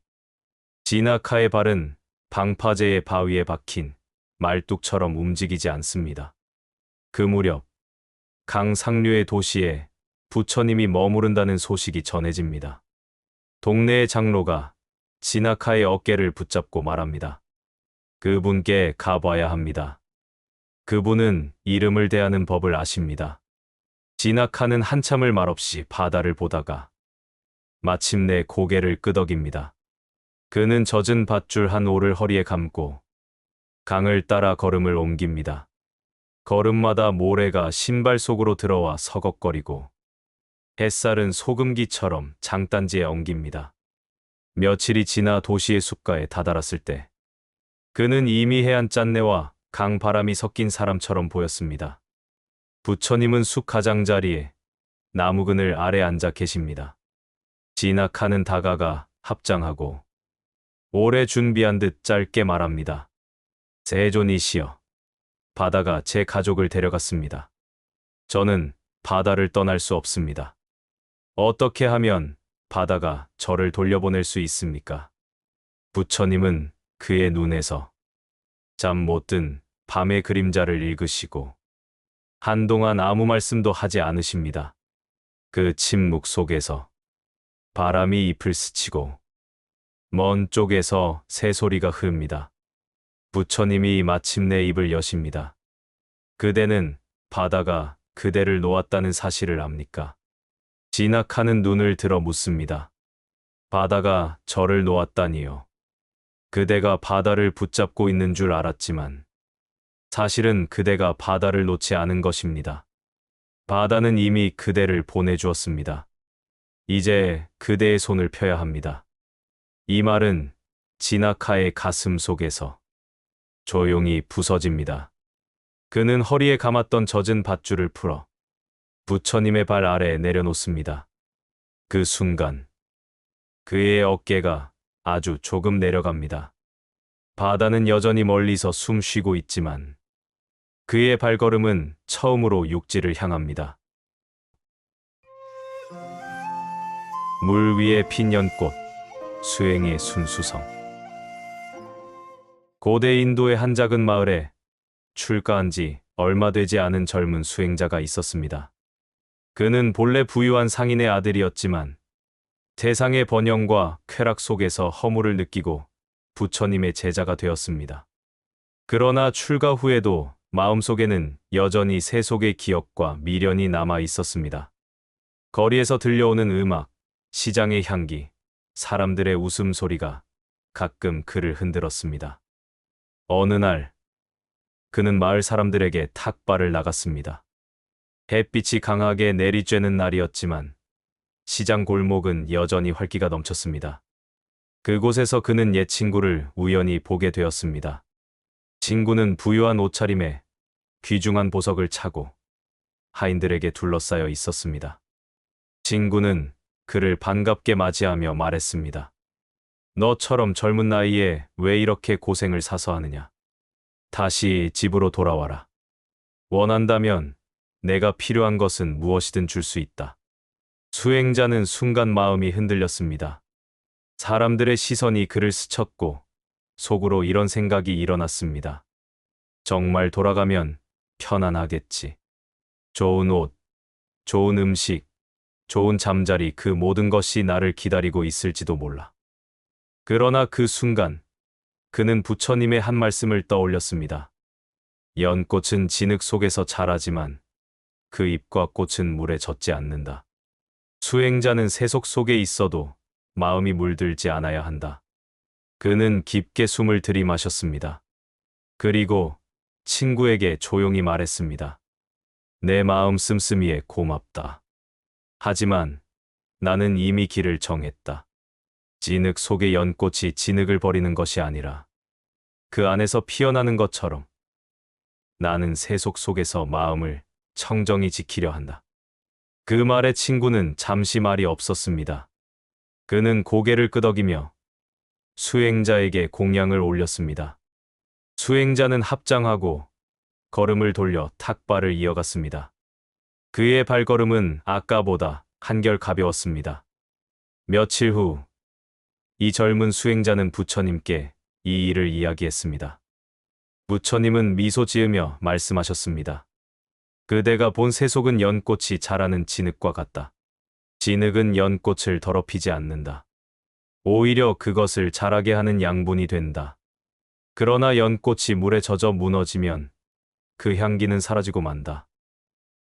A: 진아카의 발은 방파제의 바위에 박힌 말뚝처럼 움직이지 않습니다. 그 무렵 강 상류의 도시에 부처님이 머무른다는 소식이 전해집니다. 동네의 장로가 진아카의 어깨를 붙잡고 말합니다. 그분께 가봐야 합니다. 그분은 이름을 대하는 법을 아십니다. 진아카는 한참을 말없이 바다를 보다가 마침내 고개를 끄덕입니다. 그는 젖은 밧줄 한 올을 허리에 감고 강을 따라 걸음을 옮깁니다. 걸음마다 모래가 신발 속으로 들어와 서걱거리고 햇살은 소금기처럼 장단지에 엉깁니다. 며칠이 지나 도시의 숲가에 다다랐을 때 그는 이미 해안 짠내와 강바람이 섞인 사람처럼 보였습니다. 부처님은 숲 가장자리에 나무 그늘 아래 앉아 계십니다. 진학하는 다가가 합장하고 오래 준비한 듯 짧게 말합니다. 세존이시여, 바다가 제 가족을 데려갔습니다. 저는 바다를 떠날 수 없습니다. 어떻게 하면 바다가 저를 돌려보낼 수 있습니까? 부처님은 그의 눈에서 잠 못 든 밤의 그림자를 읽으시고 한동안 아무 말씀도 하지 않으십니다. 그 침묵 속에서 바람이 잎을 스치고 먼 쪽에서 새소리가 흐릅니다. 부처님이 마침내 입을 여십니다. 그대는 바다가 그대를 놓았다는 사실을 압니까? 진학하는 눈을 들어 묻습니다. 바다가 저를 놓았다니요. 그대가 바다를 붙잡고 있는 줄 알았지만 사실은 그대가 바다를 놓지 않은 것입니다. 바다는 이미 그대를 보내주었습니다. 이제 그대의 손을 펴야 합니다. 이 말은 진아카의 가슴 속에서 조용히 부서집니다. 그는 허리에 감았던 젖은 밧줄을 풀어 부처님의 발 아래에 내려놓습니다. 그 순간 그의 어깨가 아주 조금 내려갑니다. 바다는 여전히 멀리서 숨 쉬고 있지만 그의 발걸음은 처음으로 육지를 향합니다. 물 위에 핀 연꽃, 수행의 순수성. 고대 인도의 한 작은 마을에 출가한 지 얼마 되지 않은 젊은 수행자가 있었습니다. 그는 본래 부유한 상인의 아들이었지만 세상의 번영과 쾌락 속에서 허물을 느끼고 부처님의 제자가 되었습니다. 그러나 출가 후에도 마음속에는 여전히 세속의 기억과 미련이 남아 있었습니다. 거리에서 들려오는 음악, 시장의 향기, 사람들의 웃음소리가 가끔 그를 흔들었습니다. 어느 날 그는 마을 사람들에게 탁발을 나갔습니다. 햇빛이 강하게 내리쬐는 날이었지만 시장 골목은 여전히 활기가 넘쳤습니다. 그곳에서 그는 옛 친구를 우연히 보게 되었습니다. 친구는 부유한 옷차림에 귀중한 보석을 차고 하인들에게 둘러싸여 있었습니다. 친구는 그를 반갑게 맞이하며 말했습니다. 너처럼 젊은 나이에 왜 이렇게 고생을 사서 하느냐? 다시 집으로 돌아와라. 원한다면 내가 필요한 것은 무엇이든 줄 수 있다. 수행자는 순간 마음이 흔들렸습니다. 사람들의 시선이 그를 스쳤고 속으로 이런 생각이 일어났습니다. 정말 돌아가면 편안하겠지. 좋은 옷, 좋은 음식, 좋은 잠자리, 그 모든 것이 나를 기다리고 있을지도 몰라. 그러나 그 순간 그는 부처님의 한 말씀을 떠올렸습니다. 연꽃은 진흙 속에서 자라지만 그 잎과 꽃은 물에 젖지 않는다. 수행자는 세속 속에 있어도 마음이 물들지 않아야 한다. 그는 깊게 숨을 들이마셨습니다. 그리고 친구에게 조용히 말했습니다. 내 마음 씀씀이에 고맙다. 하지만 나는 이미 길을 정했다. 진흙 속의 연꽃이 진흙을 버리는 것이 아니라 그 안에서 피어나는 것처럼 나는 세속 속에서 마음을 청정히 지키려 한다. 그 말에 친구는 잠시 말이 없었습니다. 그는 고개를 끄덕이며 수행자에게 공양을 올렸습니다. 수행자는 합장하고 걸음을 돌려 탁발을 이어갔습니다. 그의 발걸음은 아까보다 한결 가벼웠습니다. 며칠 후 이 젊은 수행자는 부처님께 이 일을 이야기했습니다. 부처님은 미소 지으며 말씀하셨습니다. 그대가 본 세속은 연꽃이 자라는 진흙과 같다. 진흙은 연꽃을 더럽히지 않는다. 오히려 그것을 자라게 하는 양분이 된다. 그러나 연꽃이 물에 젖어 무너지면 그 향기는 사라지고 만다.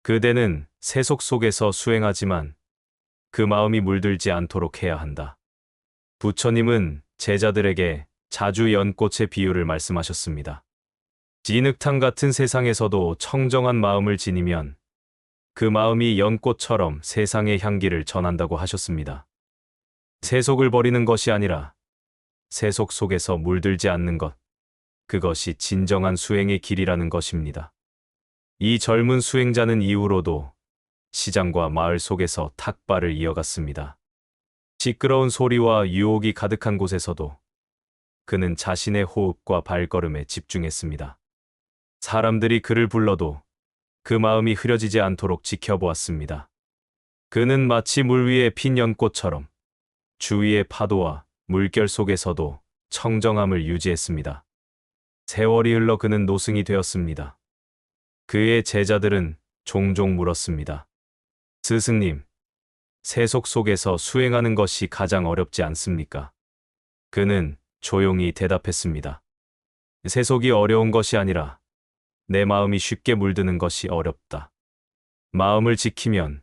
A: 그대는 세속 속에서 수행하지만 그 마음이 물들지 않도록 해야 한다. 부처님은 제자들에게 자주 연꽃의 비유를 말씀하셨습니다. 진흙탕 같은 세상에서도 청정한 마음을 지니면 그 마음이 연꽃처럼 세상의 향기를 전한다고 하셨습니다. 세속을 버리는 것이 아니라 세속 속에서 물들지 않는 것, 그것이 진정한 수행의 길이라는 것입니다. 이 젊은 수행자는 이후로도 시장과 마을 속에서 탁발을 이어갔습니다. 시끄러운 소리와 유혹이 가득한 곳에서도 그는 자신의 호흡과 발걸음에 집중했습니다. 사람들이 그를 불러도 그 마음이 흐려지지 않도록 지켜보았습니다. 그는 마치 물 위에 핀 연꽃처럼 주위의 파도와 물결 속에서도 청정함을 유지했습니다. 세월이 흘러 그는 노승이 되었습니다. 그의 제자들은 종종 물었습니다. 스승님, 세속 속에서 수행하는 것이 가장 어렵지 않습니까? 그는 조용히 대답했습니다. 세속이 어려운 것이 아니라 내 마음이 쉽게 물드는 것이 어렵다. 마음을 지키면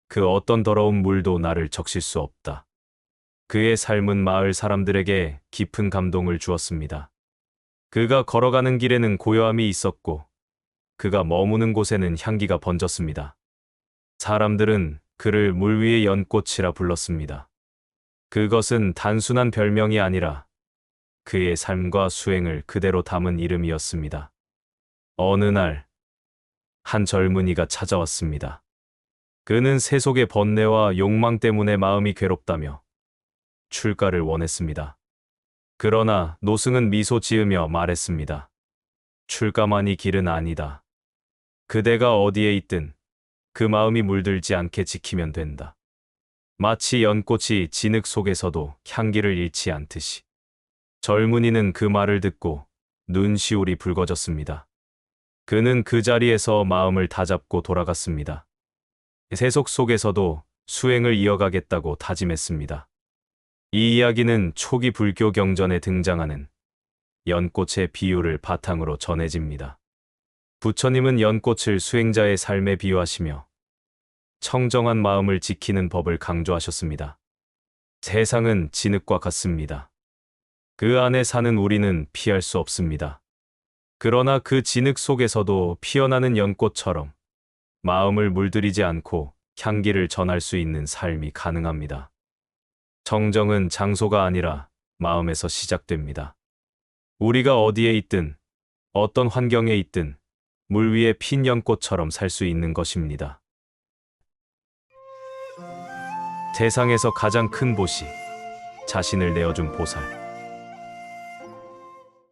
A: 그 어떤 더러운 물도 나를 적실 수 없다. 그의 삶은 마을 사람들에게 깊은 감동을 주었습니다. 그가 걸어가는 길에는 고요함이 있었고 그가 머무는 곳에는 향기가 번졌습니다. 사람들은 그를 물 위의 연꽃이라 불렀습니다. 그것은 단순한 별명이 아니라 그의 삶과 수행을 그대로 담은 이름이었습니다. 어느 날, 한 젊은이가 찾아왔습니다. 그는 세속의 번뇌와 욕망 때문에 마음이 괴롭다며 출가를 원했습니다. 그러나 노승은 미소 지으며 말했습니다. 출가만이 길은 아니다. 그대가 어디에 있든 그 마음이 물들지 않게 지키면 된다. 마치 연꽃이 진흙 속에서도 향기를 잃지 않듯이. 젊은이는 그 말을 듣고 눈시울이 붉어졌습니다. 그는 그 자리에서 마음을 다잡고 돌아갔습니다. 세속 속에서도 수행을 이어가겠다고 다짐했습니다. 이 이야기는 초기 불교 경전에 등장하는 연꽃의 비유를 바탕으로 전해집니다. 부처님은 연꽃을 수행자의 삶에 비유하시며 청정한 마음을 지키는 법을 강조하셨습니다. 세상은 진흙과 같습니다. 그 안에 사는 우리는 피할 수 없습니다. 그러나 그 진흙 속에서도 피어나는 연꽃처럼 마음을 물들이지 않고 향기를 전할 수 있는 삶이 가능합니다. 청정은 장소가 아니라 마음에서 시작됩니다. 우리가 어디에 있든 어떤 환경에 있든 물 위에 핀 연꽃처럼 살 수 있는 것입니다. 세상에서 가장 큰 보시, 자신을 내어준 보살.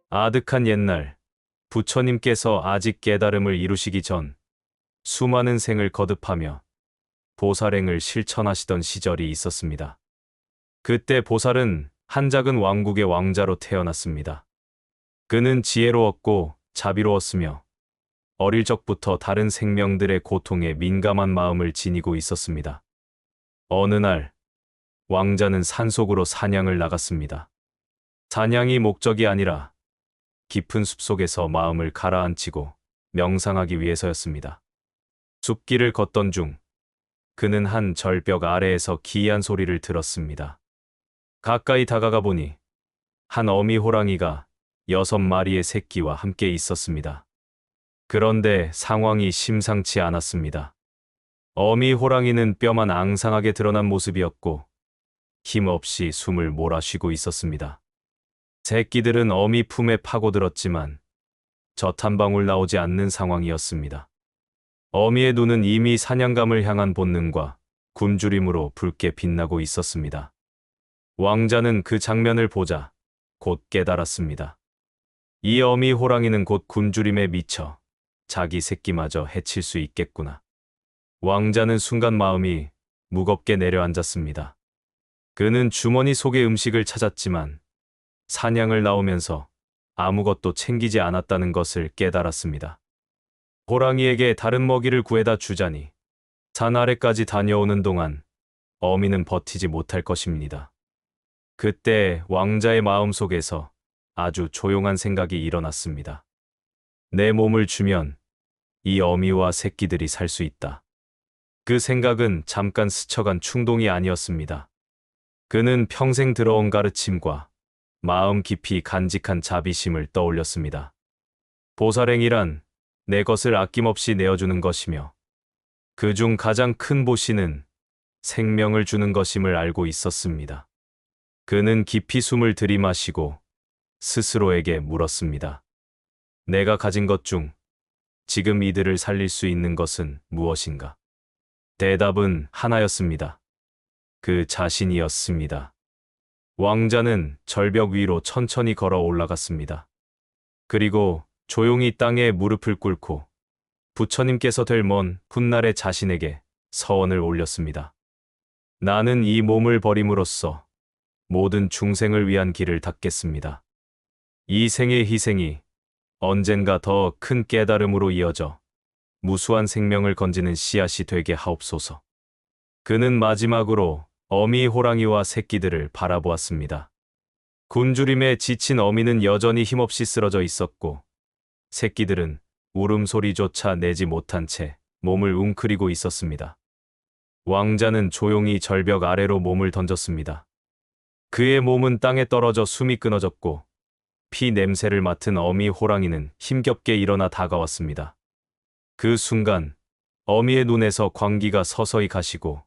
A: 아득한 옛날, 부처님께서 아직 깨달음을 이루시기 전 수많은 생을 거듭하며 보살행을 실천하시던 시절이 있었습니다. 그때 보살은 한 작은 왕국의 왕자로 태어났습니다. 그는 지혜로웠고 자비로웠으며 어릴 적부터 다른 생명들의 고통에 민감한 마음을 지니고 있었습니다. 어느 날, 왕자는 산속으로 사냥을 나갔습니다. 사냥이 목적이 아니라 깊은 숲속에서 마음을 가라앉히고 명상하기 위해서였습니다. 숲길을 걷던 중, 그는 한 절벽 아래에서 기이한 소리를 들었습니다. 가까이 다가가 보니 한 어미 호랑이가 6마리의 새끼와 함께 있었습니다. 그런데 상황이 심상치 않았습니다. 어미 호랑이는 뼈만 앙상하게 드러난 모습이었고 힘없이 숨을 몰아쉬고 있었습니다. 새끼들은 어미 품에 파고들었지만 젖 한 방울 나오지 않는 상황이었습니다. 어미의 눈은 이미 사냥감을 향한 본능과 굶주림으로 붉게 빛나고 있었습니다. 왕자는 그 장면을 보자 곧 깨달았습니다. 이 어미 호랑이는 곧 굶주림에 미쳐 자기 새끼마저 해칠 수 있겠구나. 왕자는 순간 마음이 무겁게 내려앉았습니다. 그는 주머니 속의 음식을 찾았지만 사냥을 나오면서 아무것도 챙기지 않았다는 것을 깨달았습니다. 호랑이에게 다른 먹이를 구해다 주자니 산 아래까지 다녀오는 동안 어미는 버티지 못할 것입니다. 그때 왕자의 마음속에서 아주 조용한 생각이 일어났습니다. 내 몸을 주면 이 어미와 새끼들이 살 수 있다. 그 생각은 잠깐 스쳐간 충동이 아니었습니다. 그는 평생 들어온 가르침과 마음 깊이 간직한 자비심을 떠올렸습니다. 보살행이란 내 것을 아낌없이 내어주는 것이며 그중 가장 큰 보시는 생명을 주는 것임을 알고 있었습니다. 그는 깊이 숨을 들이마시고 스스로에게 물었습니다. 내가 가진 것 중 지금 이들을 살릴 수 있는 것은 무엇인가? 대답은 하나였습니다. 그 자신이었습니다. 왕자는 절벽 위로 천천히 걸어 올라갔습니다. 그리고 조용히 땅에 무릎을 꿇고 부처님께서 될 먼 훗날의 자신에게 서원을 올렸습니다. 나는 이 몸을 버림으로써 모든 중생을 위한 길을 닫겠습니다. 이 생의 희생이 언젠가 더 큰 깨달음으로 이어져 무수한 생명을 건지는 씨앗이 되게 하옵소서. 그는 마지막으로 어미 호랑이와 새끼들을 바라보았습니다. 굶주림에 지친 어미는 여전히 힘없이 쓰러져 있었고 새끼들은 울음소리조차 내지 못한 채 몸을 웅크리고 있었습니다. 왕자는 조용히 절벽 아래로 몸을 던졌습니다. 그의 몸은 땅에 떨어져 숨이 끊어졌고 피 냄새를 맡은 어미 호랑이는 힘겹게 일어나 다가왔습니다. 그 순간 어미의 눈에서 광기가 서서히 가시고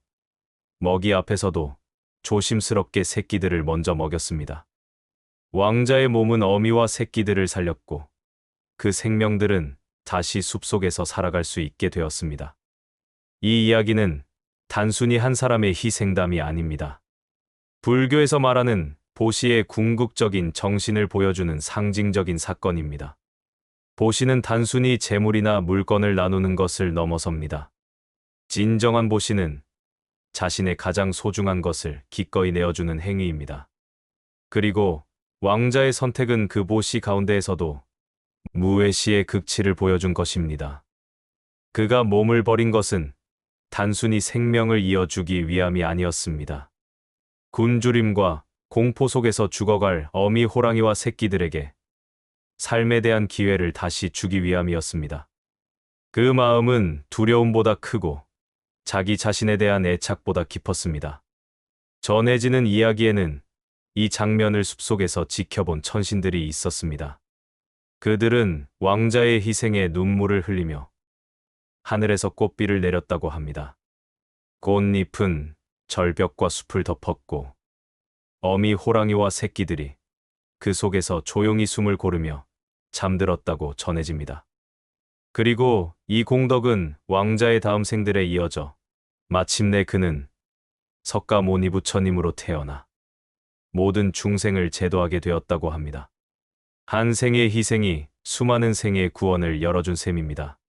A: 먹이 앞에서도 조심스럽게 새끼들을 먼저 먹였습니다. 왕자의 몸은 어미와 새끼들을 살렸고 그 생명들은 다시 숲속에서 살아갈 수 있게 되었습니다. 이 이야기는 단순히 한 사람의 희생담이 아닙니다. 불교에서 말하는 보시의 궁극적인 정신을 보여주는 상징적인 사건입니다. 보시는 단순히 재물이나 물건을 나누는 것을 넘어섭니다. 진정한 보시는 자신의 가장 소중한 것을 기꺼이 내어주는 행위입니다. 그리고 왕자의 선택은 그 보시 가운데에서도 무외시의 극치를 보여준 것입니다. 그가 몸을 버린 것은 단순히 생명을 이어주기 위함이 아니었습니다. 굶주림과 공포 속에서 죽어갈 어미 호랑이와 새끼들에게 삶에 대한 기회를 다시 주기 위함이었습니다. 그 마음은 두려움보다 크고 자기 자신에 대한 애착보다 깊었습니다. 전해지는 이야기에는 이 장면을 숲속에서 지켜본 천신들이 있었습니다. 그들은 왕자의 희생에 눈물을 흘리며 하늘에서 꽃비를 내렸다고 합니다. 꽃잎은 절벽과 숲을 덮었고 어미 호랑이와 새끼들이 그 속에서 조용히 숨을 고르며 잠들었다고 전해집니다. 그리고 이 공덕은 왕자의 다음 생들에 이어져 마침내 그는 석가모니 부처님으로 태어나 모든 중생을 제도하게 되었다고 합니다. 한 생의 희생이 수많은 생의 구원을 열어준 셈입니다.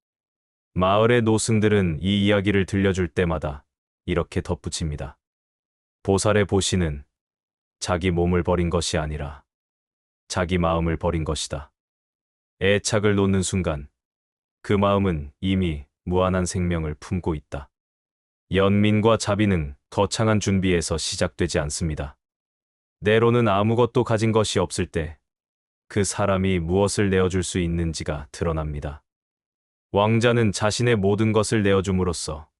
A: 마을의 노승들은 이 이야기를 들려줄 때마다 이렇게 덧붙입니다. 보살의 보시는 자기 몸을 버린 것이 아니라 자기 마음을 버린 것이다. 애착을 놓는 순간 그 마음은 이미 무한한 생명을 품고 있다. 연민과 자비는 거창한 준비에서 시작되지 않습니다. 때로는 아무것도 가진 것이 없을 때 그 사람이 무엇을 내어줄 수 있는지가 드러납니다. 왕자는 자신의 모든 것을 내어줌으로써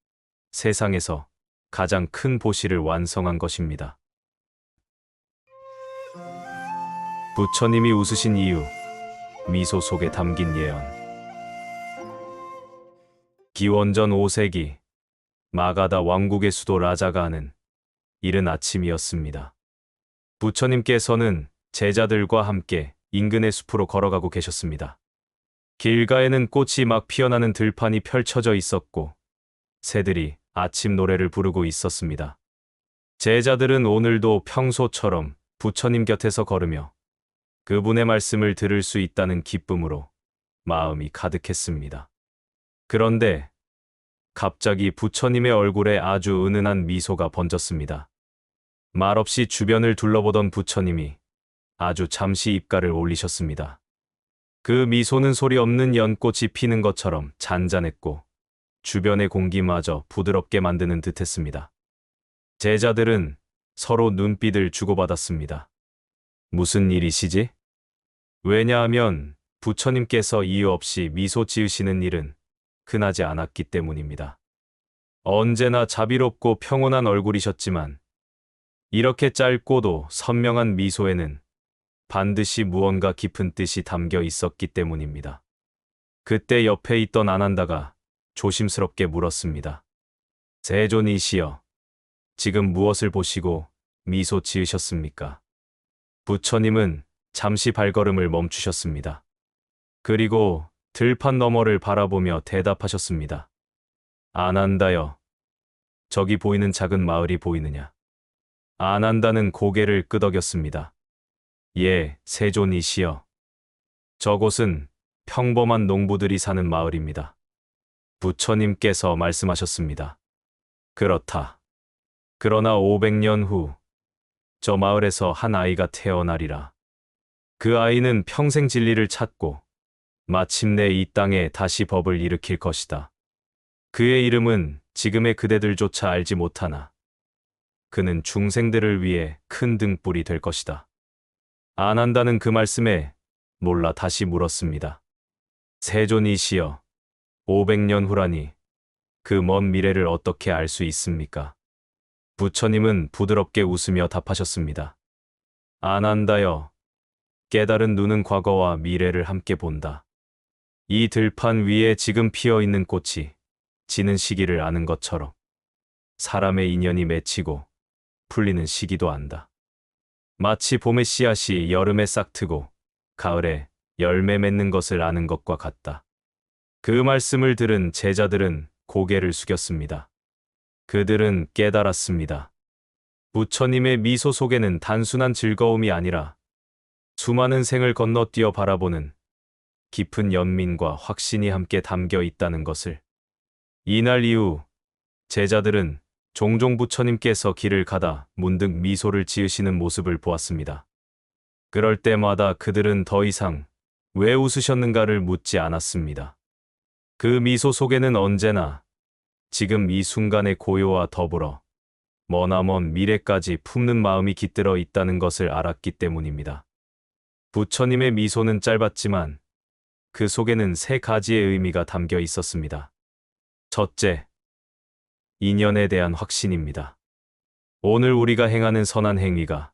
A: 세상에서 가장 큰 보시를 완성한 것입니다. 부처님이 웃으신 이유, 미소 속에 담긴 예언. 기원전 5세기 마가다 왕국의 수도 라자가 하는 이른 아침이었습니다. 부처님께서는 제자들과 함께 인근의 숲으로 걸어가고 계셨습니다. 길가에는 꽃이 막 피어나는 들판이 펼쳐져 있었고 새들이 아침 노래를 부르고 있었습니다. 제자들은 오늘도 평소처럼 부처님 곁에서 걸으며 그분의 말씀을 들을 수 있다는 기쁨으로 마음이 가득했습니다. 그런데 갑자기 부처님의 얼굴에 아주 은은한 미소가 번졌습니다. 말없이 주변을 둘러보던 부처님이 아주 잠시 입가를 올리셨습니다. 그 미소는 소리 없는 연꽃이 피는 것처럼 잔잔했고 주변의 공기마저 부드럽게 만드는 듯했습니다. 제자들은 서로 눈빛을 주고받았습니다. 무슨 일이시지? 왜냐하면 부처님께서 이유 없이 미소 지으시는 일은 흔하지 않았기 때문입니다. 언제나 자비롭고 평온한 얼굴이셨지만 이렇게 짧고도 선명한 미소에는 반드시 무언가 깊은 뜻이 담겨 있었기 때문입니다. 그때 옆에 있던 아난다가 조심스럽게 물었습니다. 세존이시여, 지금 무엇을 보시고 미소 지으셨습니까? 부처님은 잠시 발걸음을 멈추셨습니다. 그리고 들판 너머를 바라보며 대답하셨습니다. 아난다여, 저기 보이는 작은 마을이 보이느냐? 아난다는 고개를 끄덕였습니다. 예, 세존이시여. 저곳은 평범한 농부들이 사는 마을입니다. 부처님께서 말씀하셨습니다. 그렇다. 그러나 500년 후 저 마을에서 한 아이가 태어나리라. 그 아이는 평생 진리를 찾고 마침내 이 땅에 다시 법을 일으킬 것이다. 그의 이름은 지금의 그대들조차 알지 못하나 그는 중생들을 위해 큰 등불이 될 것이다. 아난다는 그 말씀에 놀라 다시 물었습니다. 세존이시여, 500년 후라니 그 먼 미래를 어떻게 알 수 있습니까? 부처님은 부드럽게 웃으며 답하셨습니다. 아난다여, 깨달은 눈은 과거와 미래를 함께 본다. 이 들판 위에 지금 피어 있는 꽃이 지는 시기를 아는 것처럼 사람의 인연이 맺히고 풀리는 시기도 안다. 마치 봄의 씨앗이 여름에 싹트고 가을에 열매 맺는 것을 아는 것과 같다. 그 말씀을 들은 제자들은 고개를 숙였습니다. 그들은 깨달았습니다. 부처님의 미소 속에는 단순한 즐거움이 아니라 수많은 생을 건너뛰어 바라보는 깊은 연민과 확신이 함께 담겨 있다는 것을. 이날 이후 제자들은 종종 부처님께서 길을 가다 문득 미소를 지으시는 모습을 보았습니다. 그럴 때마다 그들은 더 이상 왜 웃으셨는가를 묻지 않았습니다. 그 미소 속에는 언제나 지금 이 순간의 고요와 더불어 머나먼 미래까지 품는 마음이 깃들어 있다는 것을 알았기 때문입니다. 부처님의 미소는 짧았지만 그 속에는 세 가지의 의미가 담겨 있었습니다. 첫째, 인연에 대한 확신입니다. 오늘 우리가 행하는 선한 행위가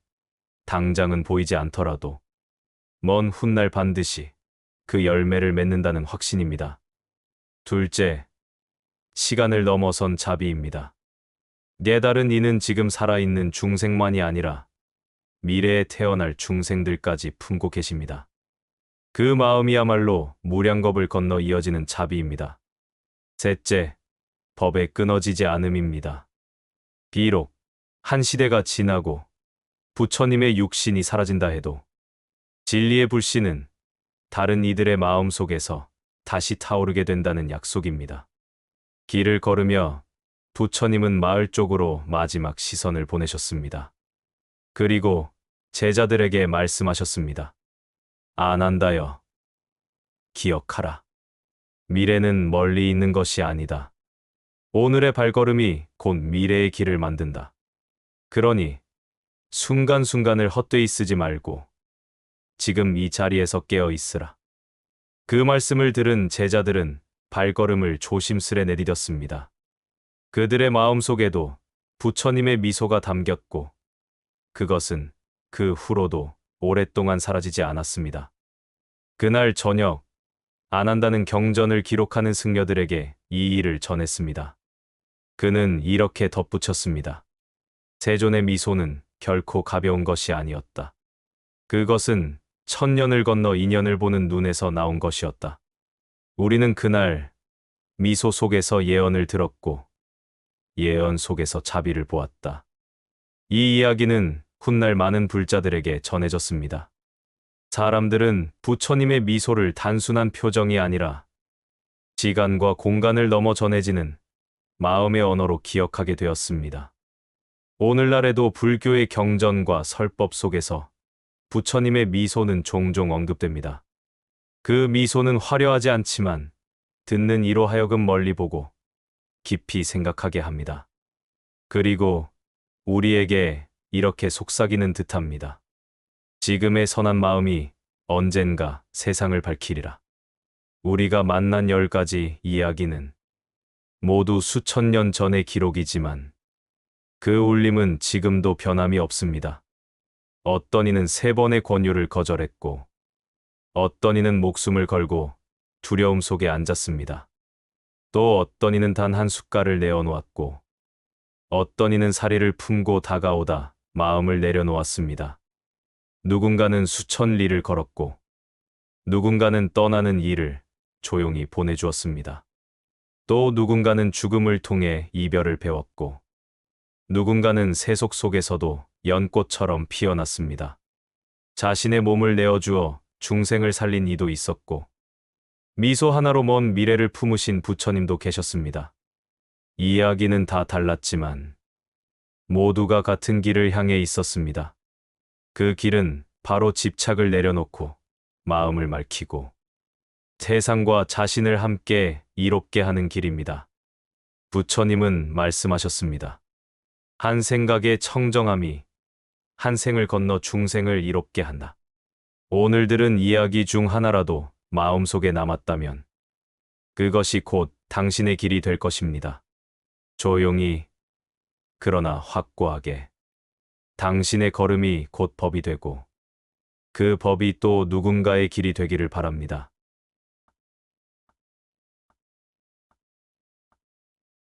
A: 당장은 보이지 않더라도 먼 훗날 반드시 그 열매를 맺는다는 확신입니다. 둘째, 시간을 넘어선 자비입니다. 깨달은 이는 지금 살아있는 중생만이 아니라 미래에 태어날 중생들까지 품고 계십니다. 그 마음이야말로 무량겁을 건너 이어지는 자비입니다. 셋째, 법에 끊어지지 않음입니다. 비록 한 시대가 지나고 부처님의 육신이 사라진다 해도 진리의 불씨는 다른 이들의 마음 속에서 다시 타오르게 된다는 약속입니다. 길을 걸으며 부처님은 마을 쪽으로 마지막 시선을 보내셨습니다. 그리고 제자들에게 말씀하셨습니다. 아난다여, 기억하라. 미래는 멀리 있는 것이 아니다. 오늘의 발걸음이 곧 미래의 길을 만든다. 그러니 순간순간을 헛되이 쓰지 말고 지금 이 자리에서 깨어 있으라. 그 말씀을 들은 제자들은 발걸음을 조심스레 내디뎠습니다. 그들의 마음속에도 부처님의 미소가 담겼고 그것은 그 후로도 오랫동안 사라지지 않았습니다. 그날 저녁, 안한다는 경전을 기록하는 승려들에게 이 일을 전했습니다. 그는 이렇게 덧붙였습니다. 세존의 미소는 결코 가벼운 것이 아니었다. 그것은 천년을 건너 인연을 보는 눈에서 나온 것이었다. 우리는 그날 미소 속에서 예언을 들었고 예언 속에서 자비를 보았다. 이 이야기는 훗날 많은 불자들에게 전해졌습니다. 사람들은 부처님의 미소를 단순한 표정이 아니라 시간과 공간을 넘어 전해지는 마음의 언어로 기억하게 되었습니다. 오늘날에도 불교의 경전과 설법 속에서 부처님의 미소는 종종 언급됩니다. 그 미소는 화려하지 않지만 듣는 이로 하여금 멀리 보고 깊이 생각하게 합니다. 그리고 우리에게 이렇게 속삭이는 듯합니다. 지금의 선한 마음이 언젠가 세상을 밝히리라. 우리가 만난 10가지 이야기는 모두 수천 년 전의 기록이지만 그 울림은 지금도 변함이 없습니다. 어떤 이는 3번의 권유를 거절했고 어떤 이는 목숨을 걸고 두려움 속에 앉았습니다. 또 어떤 이는 단 한 숟갈을 내어놓았고 어떤 이는 사리를 품고 다가오다 마음을 내려놓았습니다. 누군가는 수천 리를 걸었고 누군가는 떠나는 이를 조용히 보내주었습니다. 또 누군가는 죽음을 통해 이별을 배웠고 누군가는 세속 속에서도 연꽃처럼 피어났습니다. 자신의 몸을 내어주어 중생을 살린 이도 있었고 미소 하나로 먼 미래를 품으신 부처님도 계셨습니다. 이야기는 다 달랐지만 모두가 같은 길을 향해 있었습니다. 그 길은 바로 집착을 내려놓고 마음을 맑히고 세상과 자신을 함께 이롭게 하는 길입니다. 부처님은 말씀하셨습니다. 한 생각의 청정함이 한 생을 건너 중생을 이롭게 한다. 오늘 들은 이야기 중 하나라도 마음속에 남았다면 그것이 곧 당신의 길이 될 것입니다. 조용히 그러나 확고하게 당신의 걸음이 곧 법이 되고 그 법이 또 누군가의 길이 되기를 바랍니다.